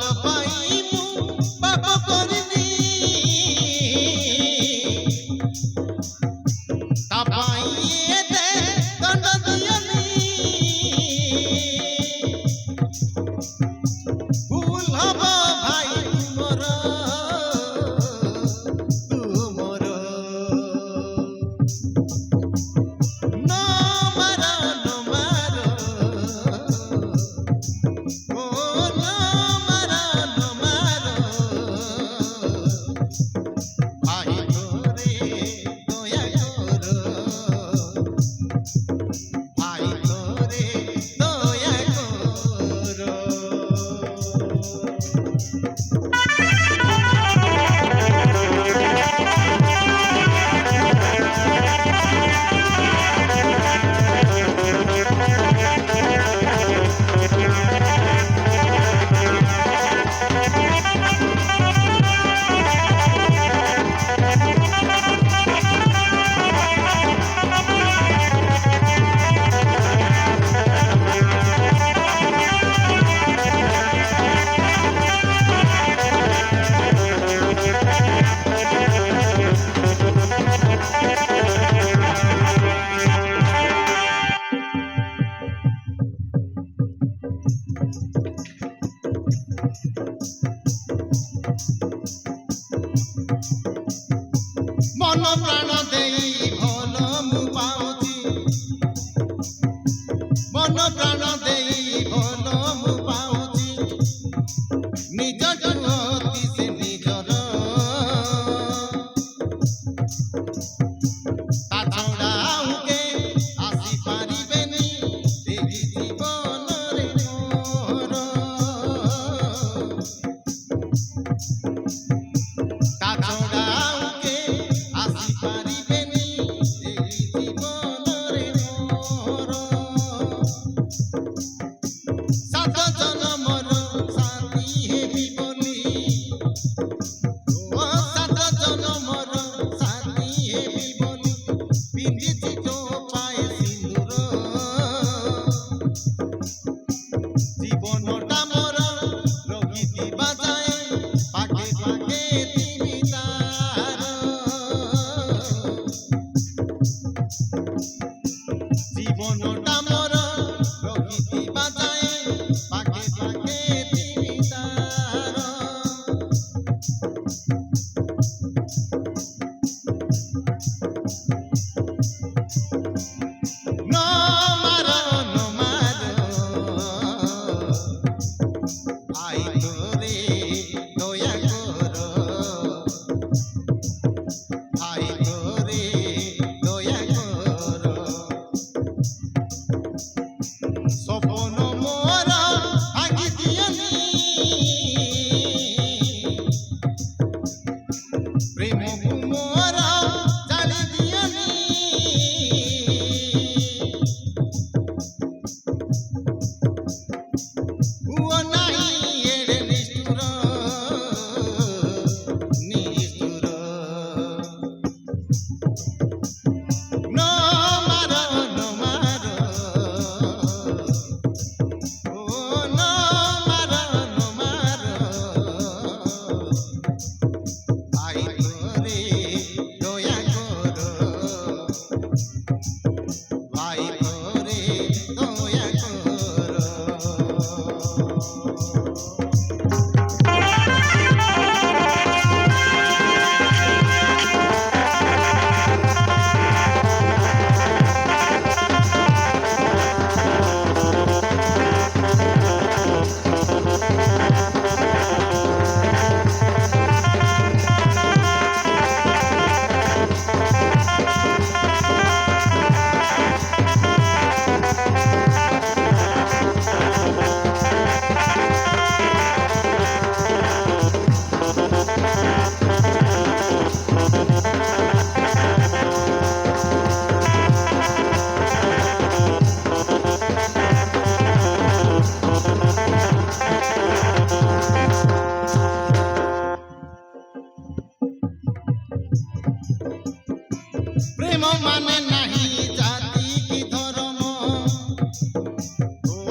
ଭଲ ପାଇ ମୁଁ ପାପ କରିବି ତା ପାଇଁ ଏତେ ଦଣ୍ଡ ଦିଅନି ଭୁଲ ହବ ଭାଇ ତୁମର ତୁମର ନ ମାର ନ ମାର ଓ ନ ମାର ନ ମାର ଭାଇ ତୋରେ ଦୟା କର ଭାଇ ତୋରେ ଦୟା କର ମନ ପ୍ରାଣ ଦେଇ ଭଲ ମୁଁ ପାଉଛି ମନ ପ୍ରାଣ ଦେଇ ଭଲ ମୁଁ ପାଉଛି ନିଜଠୁ ଅତି ସେ ନିଜର ତା ଛଡ଼ା ଆଉ କେହି ଆସିପାରିବେନି ଏହି ଜୀବନରେ ମୋର ତା ଛଡ଼ା ଆଉ କେହି ଆସିପାରିବେନି ଏହି ଜୀବନରେ ମୋର ସାତ ଜନମର ସାଥୀ ହେବି ବୋଲି ଓ ସାତ ଜନମର ସାଥୀ ହେବି ବୋଲି ପିନ୍ଧିଛି ତୋ ପାଏ ସିନ୍ଦୁର ଜୀବନଟା ମୋର ରହିଥିବା ଯାଏ ପାଖେ ପାଖେ ଥିବି ତାର ଜୀବନଟା ମୋର ରହିଥିବା ଯାଏ ପାଖେ ପାଖେ ଥିବି ତାର ନ ମାର ନ ମାର ଭାଇ ତୋରେ ଦୟା କର ଭାଇ ତୋରେ ଦୟା କର ସପନ ମୋର ଭାଙ୍ଗି ଦିଅନି ପ୍ରେମକୁ ମୋର ଜାଳି ଦିଅନି ହୁଅ ନାହିଁ ଏଡ଼େ ନିଷ୍ଠୁର ନିଷ୍ଠୁର ନ ମାର ନ ମାର ଓ ନ ମାର ନ ମାର ଭାଇ ତୋରେ ଦୟା କର ଭାଇ ତୋରେ ଦୟା କର ପ୍ରେମ ମାନେ ନାହିଁ ଜାତି କି ଧର୍ମ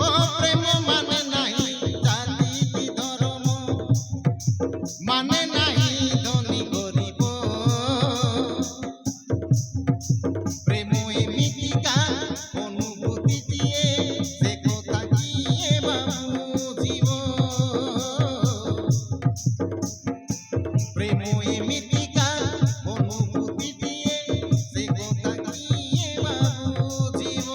ଓ ପ୍ରେମ ମାନେ ନାହିଁ ଜାତି କି ଧର୍ମ মানে নাই ধনী গরিব প্রেম এমিতিকা অনুভূতি দিয়ে সে কথা কিয়ে বুঝিব প্রেম এমিতিকা অনুভূতি দিয়ে সে কথা কিয়ে বুঝিব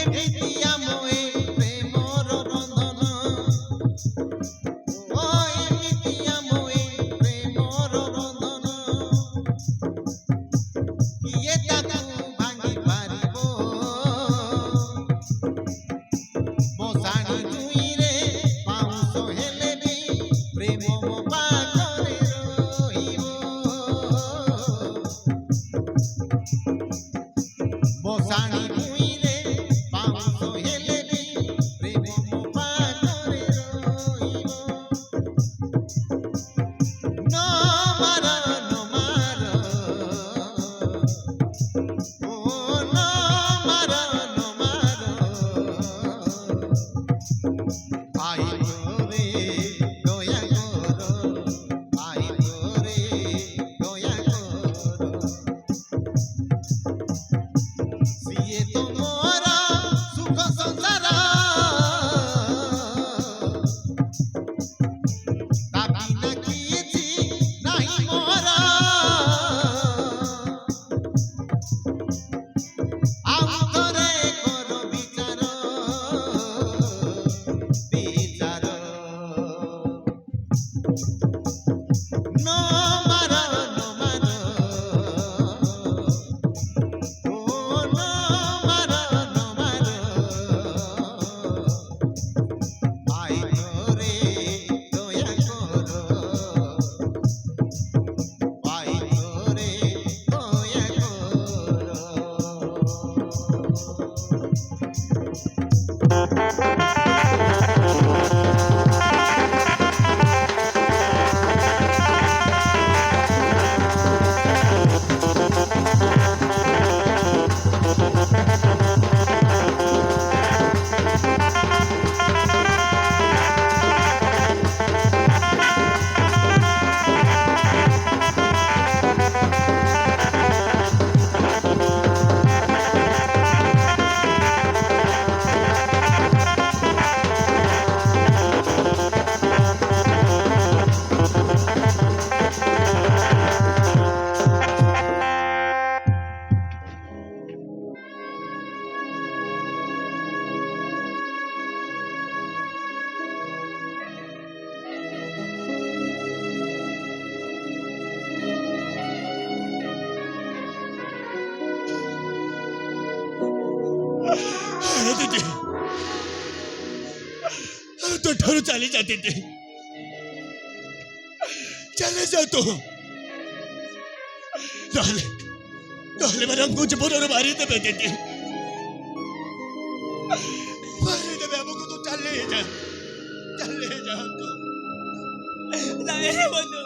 এমিতি আময়ে প্রেমর বন্ধন ও এমিতি আময়ে প্রেমর বন্ধন কিয়ে তাকু ভাঙি পারিব বসানি জুইরে পাউଁଶ ହେଲେ ବି ପ୍ରେମ ମୋ ପାଖରେ ରହିବ ବସାଣି ଜୁଇରେ ପାଉଁଶ ହେଲେ ବି ପ୍ରେମ ମୋ ପାଖରେ ରହିବ ନ ମାର ନ ମାର ଓ ନ ମାର ନ ମାର আই তোরে দয়া কর আই তোরে দয়া কর সিয়ে তোমার সুখ সংসার তাকি না কিছি নাই মোর আউ তোরে কর বিচার বিচার ন মার ন মার ও ন মার ন মার আই তোরে দয়া কর আই তোরে দয়া কর दीदी तो ठारू चली जाते थे चले जा तो नहले मैंने हमको जबरन मारी देवे दीदी मारी देवे हमको तो चले जा तो ନାଇଁ ରେ ବନ୍ଧୁ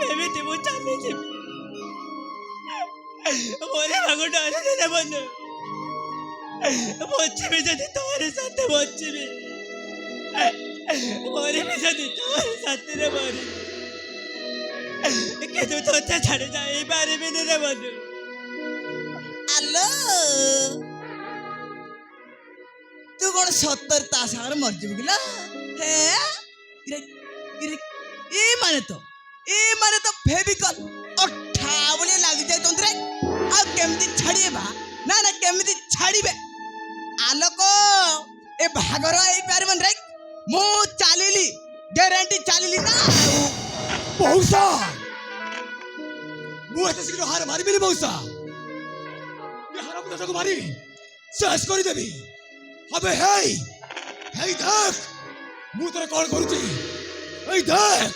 ଏମିତି ମୁଁ ଚାଲିଯିବି ମୋର ଭାଗ ଡରିଲେ ରେ ବନ୍ଧୁ ବଞ୍ଚିବି ଯଦି ତୋରି ସାଥେ ବଞ୍ଚିବି ମରିବି ଯଦି ତୋରି ସାଥିରେ ମରିବି କିନ୍ତୁ ତୋତେ ଛାଡ଼ି ଯାଇପାରିବିନି ରେ ବନ୍ଧୁ ଆଲୋ ତୁ କଣ ସତରେ ତା ସାଙ୍ଗରେ ମରିଯିବୁ କିଲୋ ହେ ମାନେ ତ ଫେବିକଲ ଅଠା ଭଳି ଲାଗି ଯାଇଛନ୍ତି ରେ ଆଉ କେମିତି ଛାଡ଼ିବେ ନା କେମିତି ଛାଡ଼ିବେ ଆଲୋକ ଏ ଭାଗର ହେଇପାରିବନି ରେ ମୁଁ ଚାଲିଲି ଗ୍ୟାରେଣ୍ଟି ଚାଲିଲି ନା ମଉସା ମୁଁ ଏତେ ଶୀଘ୍ର ହାର ମାରିବିନି ମଉସା ଏ ହାର ମୁଁ ତାକୁ ମାରି ଶେଷ କରିଦେବି ଏବେ ହେଇ ଦେଖ ମୁଁ ତୋର କଣ କରୁଛି ଏଇ ଦେଖ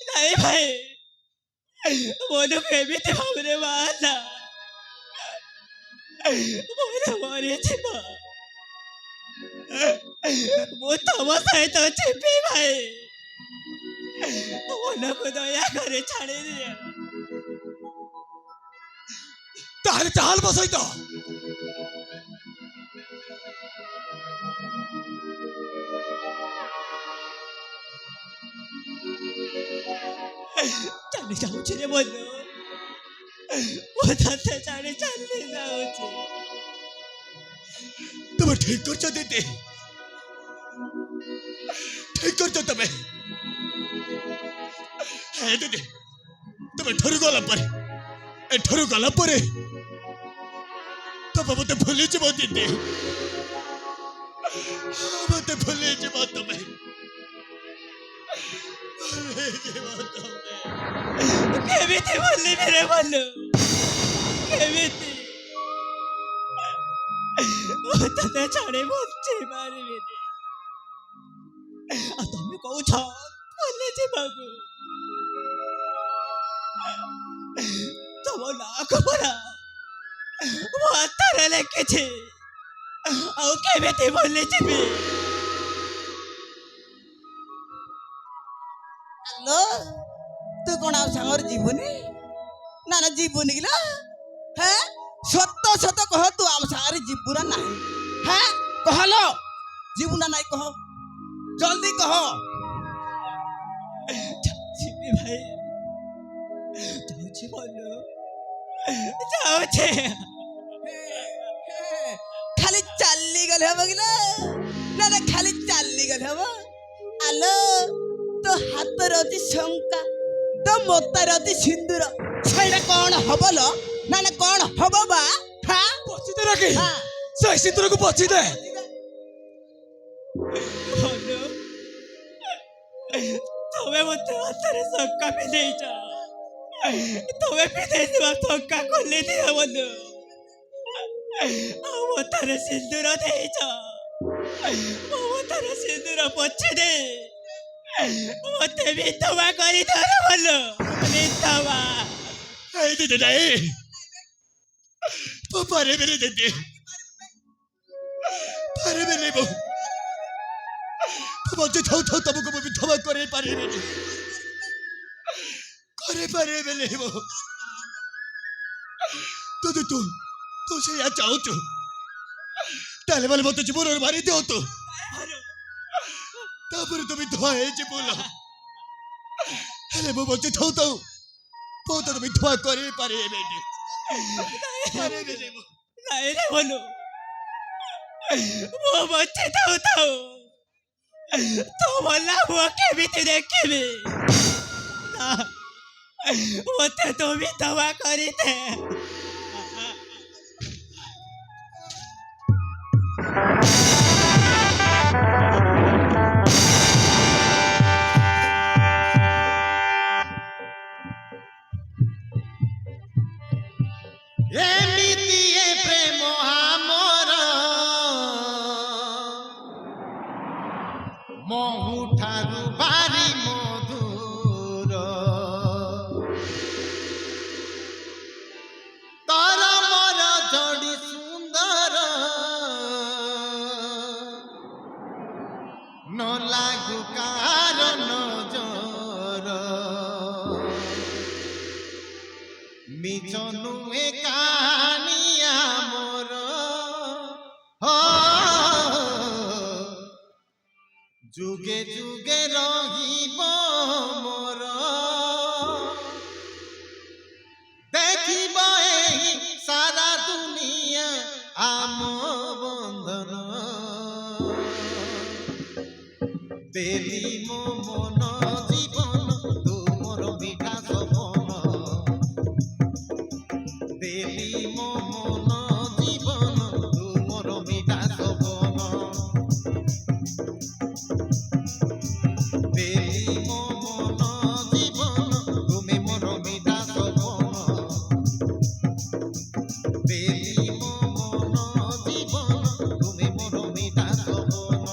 ନାଇଁ ଭାଇ ମନେ ଏମିତି ଭାବରେ ବାହାରିଲା ମୋର ମରିଯିବ। ମୁଁ ତମ ସହିତ ଯିବି ଭାଇ, ମନକୁ ଦୟା କରି ଛାଡ଼ିଦିଅ। ତାହେଲେ ଚାଲ ମୋ ସହିତ। ଚାଲି ଯାଉଛି ରେ ମନୁ, ମୁଁ ତତେ ଛାଡ଼ି ଚାଲି ଯାଉଛି। তুমি ঠিক করছো দিদি, ঠিক করছো তুমি। হ্যাঁ দিদি, তুমি এঠাରୁ গলা ପରେ ତମେ ମତେ ଭୁଲିଯିବ ଦିଦି, ମତେ ଭୁଲିଯିବ ତମେ, ଭୁଲିଯିବ ତମେ। କେମିତି ଭୁଲିବି ରେ ମନୁ, କେମିତି? ମୁଁ ତତେ ଛାଡ଼ି ବଞ୍ଚି ପାରିବିନି। ଆଉ ତମେ କହୁଛ ଭୁଲିଯିବାକୁ? ତମ ନାଁକୁ ପରା ମୋ ହାତରେ ଲେଖିଛି, ଆଉ କେମିତି ଭୁଲିଯିବି? ହ୍ୟାଲୋ, ତୁ କ'ଣ ଆଉ ସାଙ୍ଗରେ ଯିବୁନି? ନା ନା ଯିବୁନି କି? হ্যাঁ সত্য সত্য কহ, তু আম সাগরে ଯିବୁ না ନାହିଁ? হ্যাঁ কহলো, ଯିବୁ না নাই কহ, জলদি কহ। ଯିବି ଭାଇ, ଯାଉଛି ମନୁ, ଯାଉଛି। খালি চালি গেলে হব কি না? না না খালি চালি গেলে হব? আলো, তো হাতরে অতি শঙ্কা, তো মতারে অতি সিন্দুর, সেইটা কোন হব লো? না না কোন হব বা? হ্যাঁ ପଚିଦେ ରାକି, হ্যাঁ ସେ ସିନ୍ଦୁରକୁ ପଚିଦେ। ମନୁ, ତମେ ମତେ ହାତରେ ଶଙ୍କା ପିନ୍ଧେଇଛ, ତମେ ପିନ୍ଧେଇଥିବା ଶଙ୍କା ଖୋଲି ଦିଅ ମନୁ, ଆଉ ମଥାରେ ସିନ୍ଦୁର ଦେଇଛ, ମୋ ମଥାରେ ସିନ୍ଦୁର ପୋଛି ଦେ, ମତେ ବିଧବା କରିଦର ମନୁ, ବିଧବା। এই দিদি নাই, পারবে রে দিদি, পারবে রে বউ। বলছে থাও থাও, তবুকে আমি বিধবা করে পারবে নি, করে পারবে নি বউ। যদি তু তু সেইয়া চাହୁଛୁ, তাহলে বলে মতো জীবনের মারি দিও তো, তারপরে তুমি ধোয়া হয়েছে বলো। হেলে বউ বলছে থাও থাও, বউ তো তুমি ধোয়া করে পারবে নি, পারবে নি বউ। ନାଇଁ ରେ ମନୁ, ମୁଁ ବଞ୍ଚି ଥାଉ ଥାଉ ତୋ ମଲା ମୁଁ କେମିତି ଦେଖିବି? ନା, ମତେ ତୁ ବିଧବା କରିଦେ। ଏମିତି ଏ ପ୍ରେମ ଆମର ମହୁ ଠାରୁ ଭାରି ମଧୁର, ତୋର ମୋର ଯୋଡ଼ି ସୁନ୍ଦର, ନ ଲାଗୁ କାହାର ନଜର, ମିଛ ନୁହେଁ କାହାଣୀ ଆମର, ଯୁଗେ ଯୁଗେ ରହିବ ମୋର, ଦେଖିବ ଏହି ସାରା ଦୁନିଆ ଆମ ବନ୍ଧନ, ଦେଲି ମୋ ମନ ଜୀବନ ତୁ ମୋର ମିଠା ସପନ, ଦେଲି ମୋ ମନ ଜୀବନ ତୁ ମୋର ମିଠା ସପନ, ଦେଲି ମୋ ମନ ଜୀବନ ତୁମେ ମୋର ମିଠା ସପନ, ଦେଲି ମୋ ମନ ଜୀବନ ତୁମେ ମୋର ମିଠା ସପନ।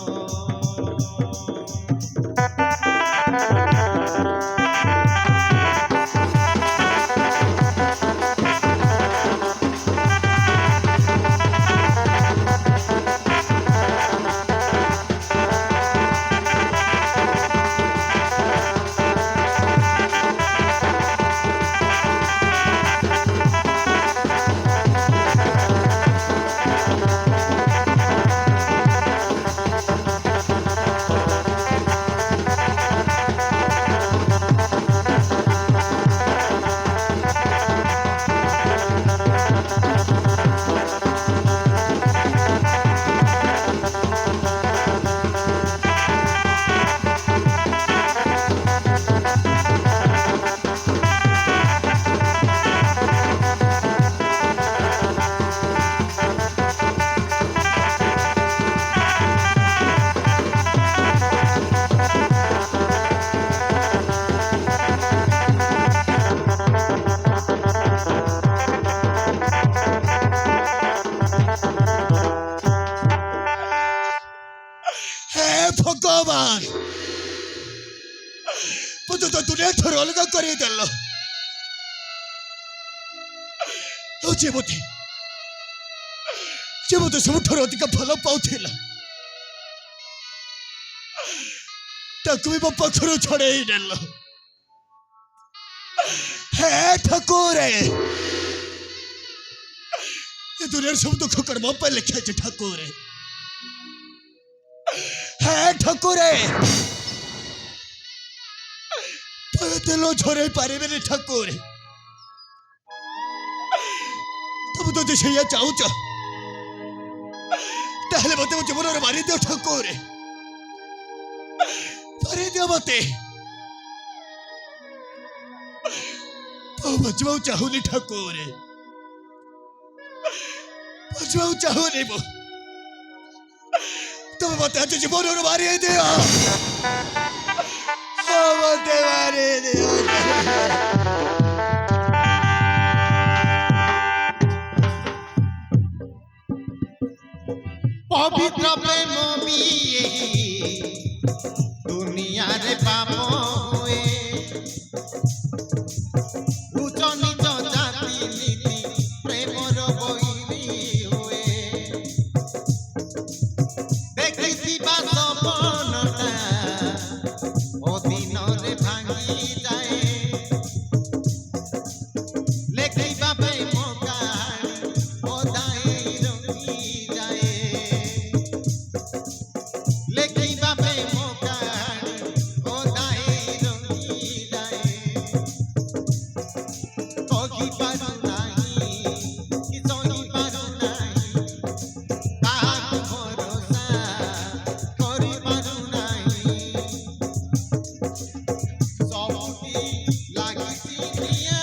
दुनिया ठार अलग कर मत सब अधिक भल पाला भी मो पाखर छड़े नेल हे ठाकुर दुनिया सब दुख कर मो पे लिखाई ठाकुर हे ठाकुर तेल झरे पारे ठाकुर तुम तो से चाहूच ताहले मत जीवन मारी दियो ठाकुर मारी दियो मते तो बचवा चाहूनी ठाकुर बचवा चाहूनी मो तुम मत आज जीवन मारी दियो मते मारी दियो पवित्र प्रेम भी दुनिया रे पाप हुए उच्च नीच जाति नीति प्रेमर बहिनी हुए देखिथिबा सपनटा अदिन रे भांगी जाए लेखिबा प्रेम कहानी ओदाई रंगी जाए लेखिबा प्रेम कहानी ओदाई रंगी जाए कही पारु नाही कि सही पारु नाही काहाकु भरोसा करि पारु नाही सबुठी लागिछि निया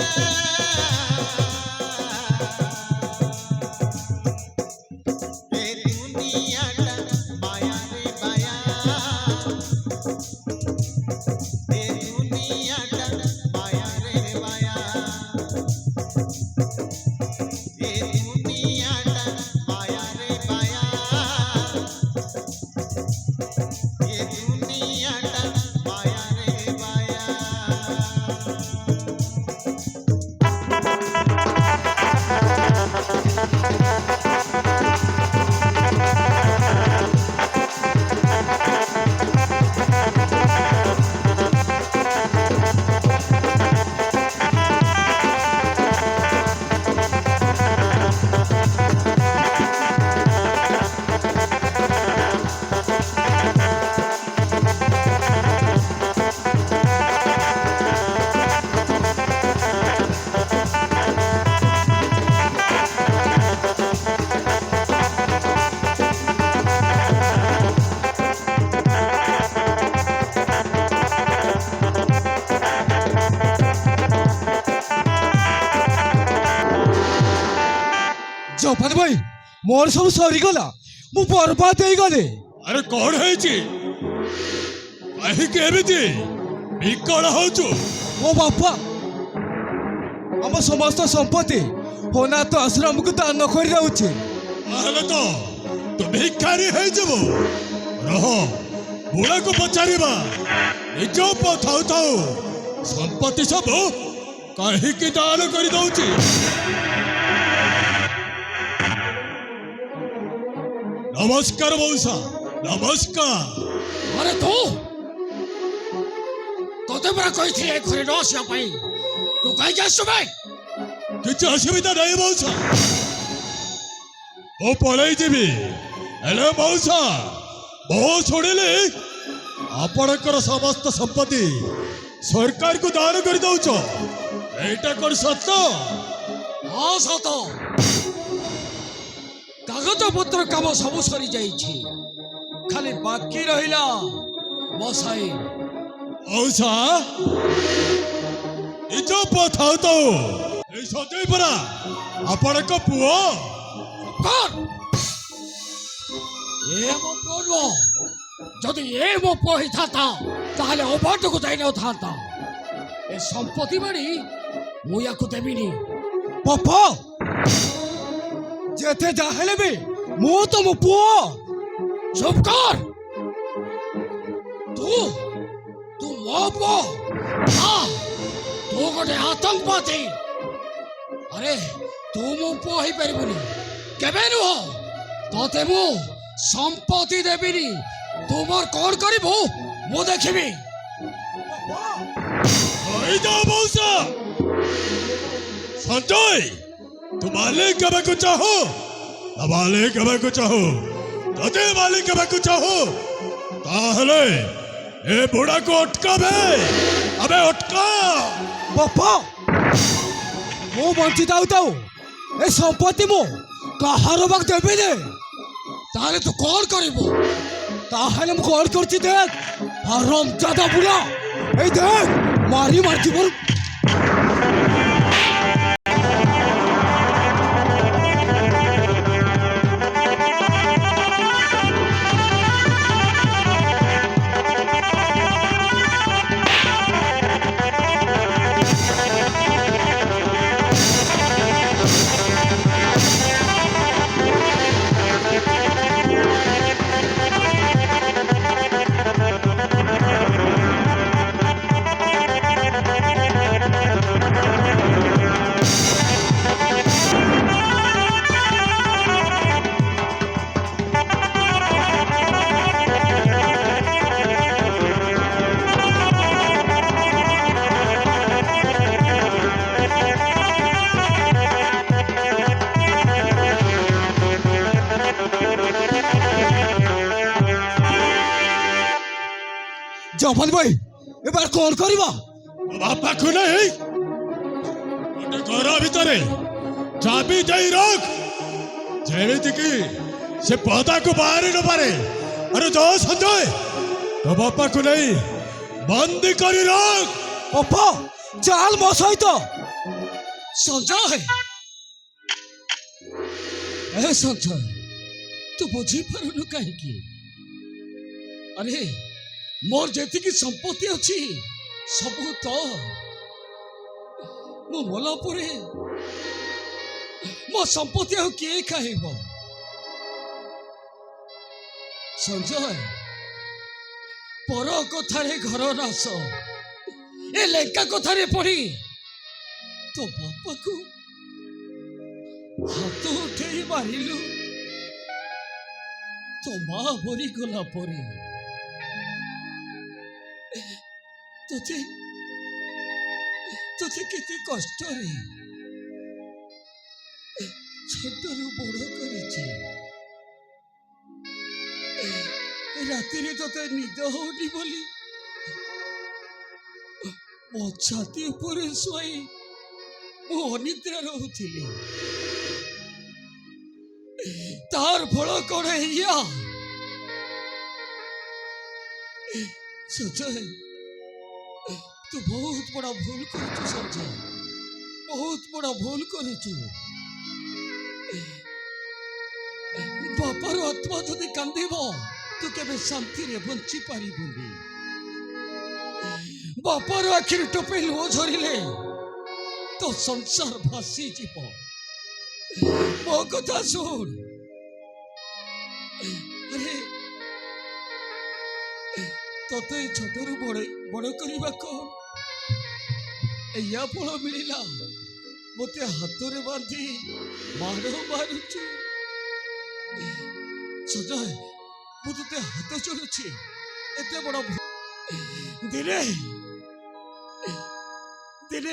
ए दुनियाटा माया रे माया ए दुनियाटा माया रे माया ए दुनियाटा माया रे माया ए दुनियाटा माया रे माया जफर भाई मोर सब सरीगला मु बर्बाद हो गले। अरे कौन है जी कहीं केमिति विकल होचु ओ बापा आम समस्त संपत्ति अनाथ आश्रम को दान कर दउछि। आले तो भिखारी है जब रह बुढ़ा को पचारिबा निज पथाउ थाउ संपत्ति सब कहीं की दान कर दउछि। नमस्कार मौसा नमस्कार। अरे तू तोते बड़ा कही थी एक घरे नसिया पाई तू कहीं जा सुबह किसी असुविधा नहीं मौसा ओ पड़े जीवी हेलो मौसा बहुत शुणिले आपणकर समस्त संपत्ति सरकार को दान कर दउछ एटा कर सत। हाँ सत कागज पत्र काम सब सरी जाइछि खाली बाकी रहिला बसाई। मौसा निज पथाउ तो सजई परा आपणक पुओ कौन ये मो पुओ जदि ये मो पुओ ही था ताहले अबाट को जाई न था ए संपत्ति बाड़ी मु याकु देबिनी। बापा जेते जाहले भी मु तो मो पुओ। चुप कर तू तू मो पुओ तू गोटे आतंकवादी अरे तू मो पुओ हो पारिबुनी केबे नुह तोते मु संपत्ति देबिनी तू मोर कौन करिबु मु देखिबी मौसा संजय तू मालिक को चाहो ना मालिक को चाहो तदे मालिक को चाहो ताहले ए बुढ़ा को अटकाबे अबे अटका बापा मो बंची ताऊ ताऊ ए संपत्ति मो काहार बाक देबे दे ताले तू कौन करिबु ताहले मु कॉल करछि देख हराम जादा बुला ए देख मारी मारती बोल जफन भाई एबार कौन करिबा बापा को नहीं गोटे घर भितरे चाबी दे रख जेमिति कि से पदा को बाहर न पारे अरे जो संजय तो बापा को नहीं बंदी करी रख बापा चाल मो सहित संजय ए संजय तू बुझी पारुनु कहीं अरे मोर जेति की संपत्ति अच्छी सब तो मो मला परे मो संपत्ति आ किए खाइब संजय पर कथारे घर नाश ए लेका कथारे पड़ी तो बापा को हाथ उठे मारिलु तो माँ मरी गला परे तुझे तुझे कितने कष्ट रे छोटरू बड़ करिछि राति रे तते निद होनी बोली मो छाती ऊपर सोई मो अनिद्रा रहूथिली तार फल कौन है संजय तू बहुत बड़ा भूल करू संजय बहुत बड़ा भूल करू बापार आत्मा जदि कांदिब तू केबे शांति रे बंची पारिबुनी बापार आखिर टोपे लुह झरिले तो संसार भासी जीव मो कथा सुन अरे तते छोटरू बड़ करवा कौन या फल मिलला मते हाथ रे बांधी मार मारुछु संजय मु तते हाथ जोड़ुछि एते बड़ दिने दिने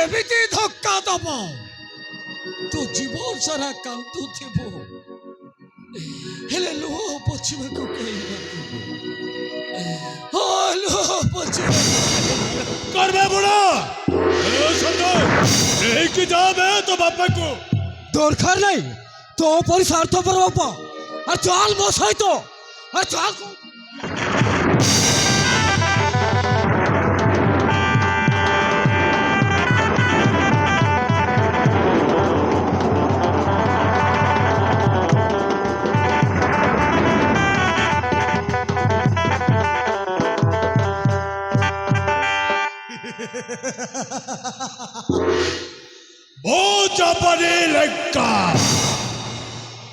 एमिति धक्का दब तो जीवन सारा कांतु थिबो हेले लुह पछिबा को करबे बुढ़ा एक जाब है तो बापा को दरकार नहीं तो पर स्वार्थ पर बापा और चाल मो सहित और चाल वो जापानी लड़का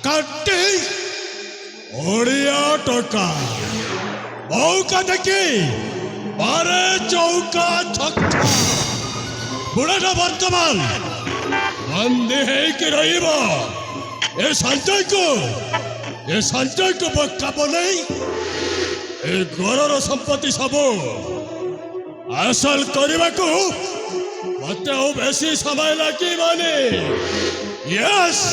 काटे ओडिया टोका बहु का देखी আরে চৌকা ছক্কা বুড়াটা বর্তমান বন্দী ହେଇକି ରହିବ ଏ ସଞ୍ଚୟକୁ କାମ ନେଇ ଏ ଘରର ସମ୍ପତ୍ତି ସବୁ ହାସଲ କରିବାକୁ ମତେ ଆଉ ବେଶୀ ସମୟ ଲାଗିବନି ୟେସ୍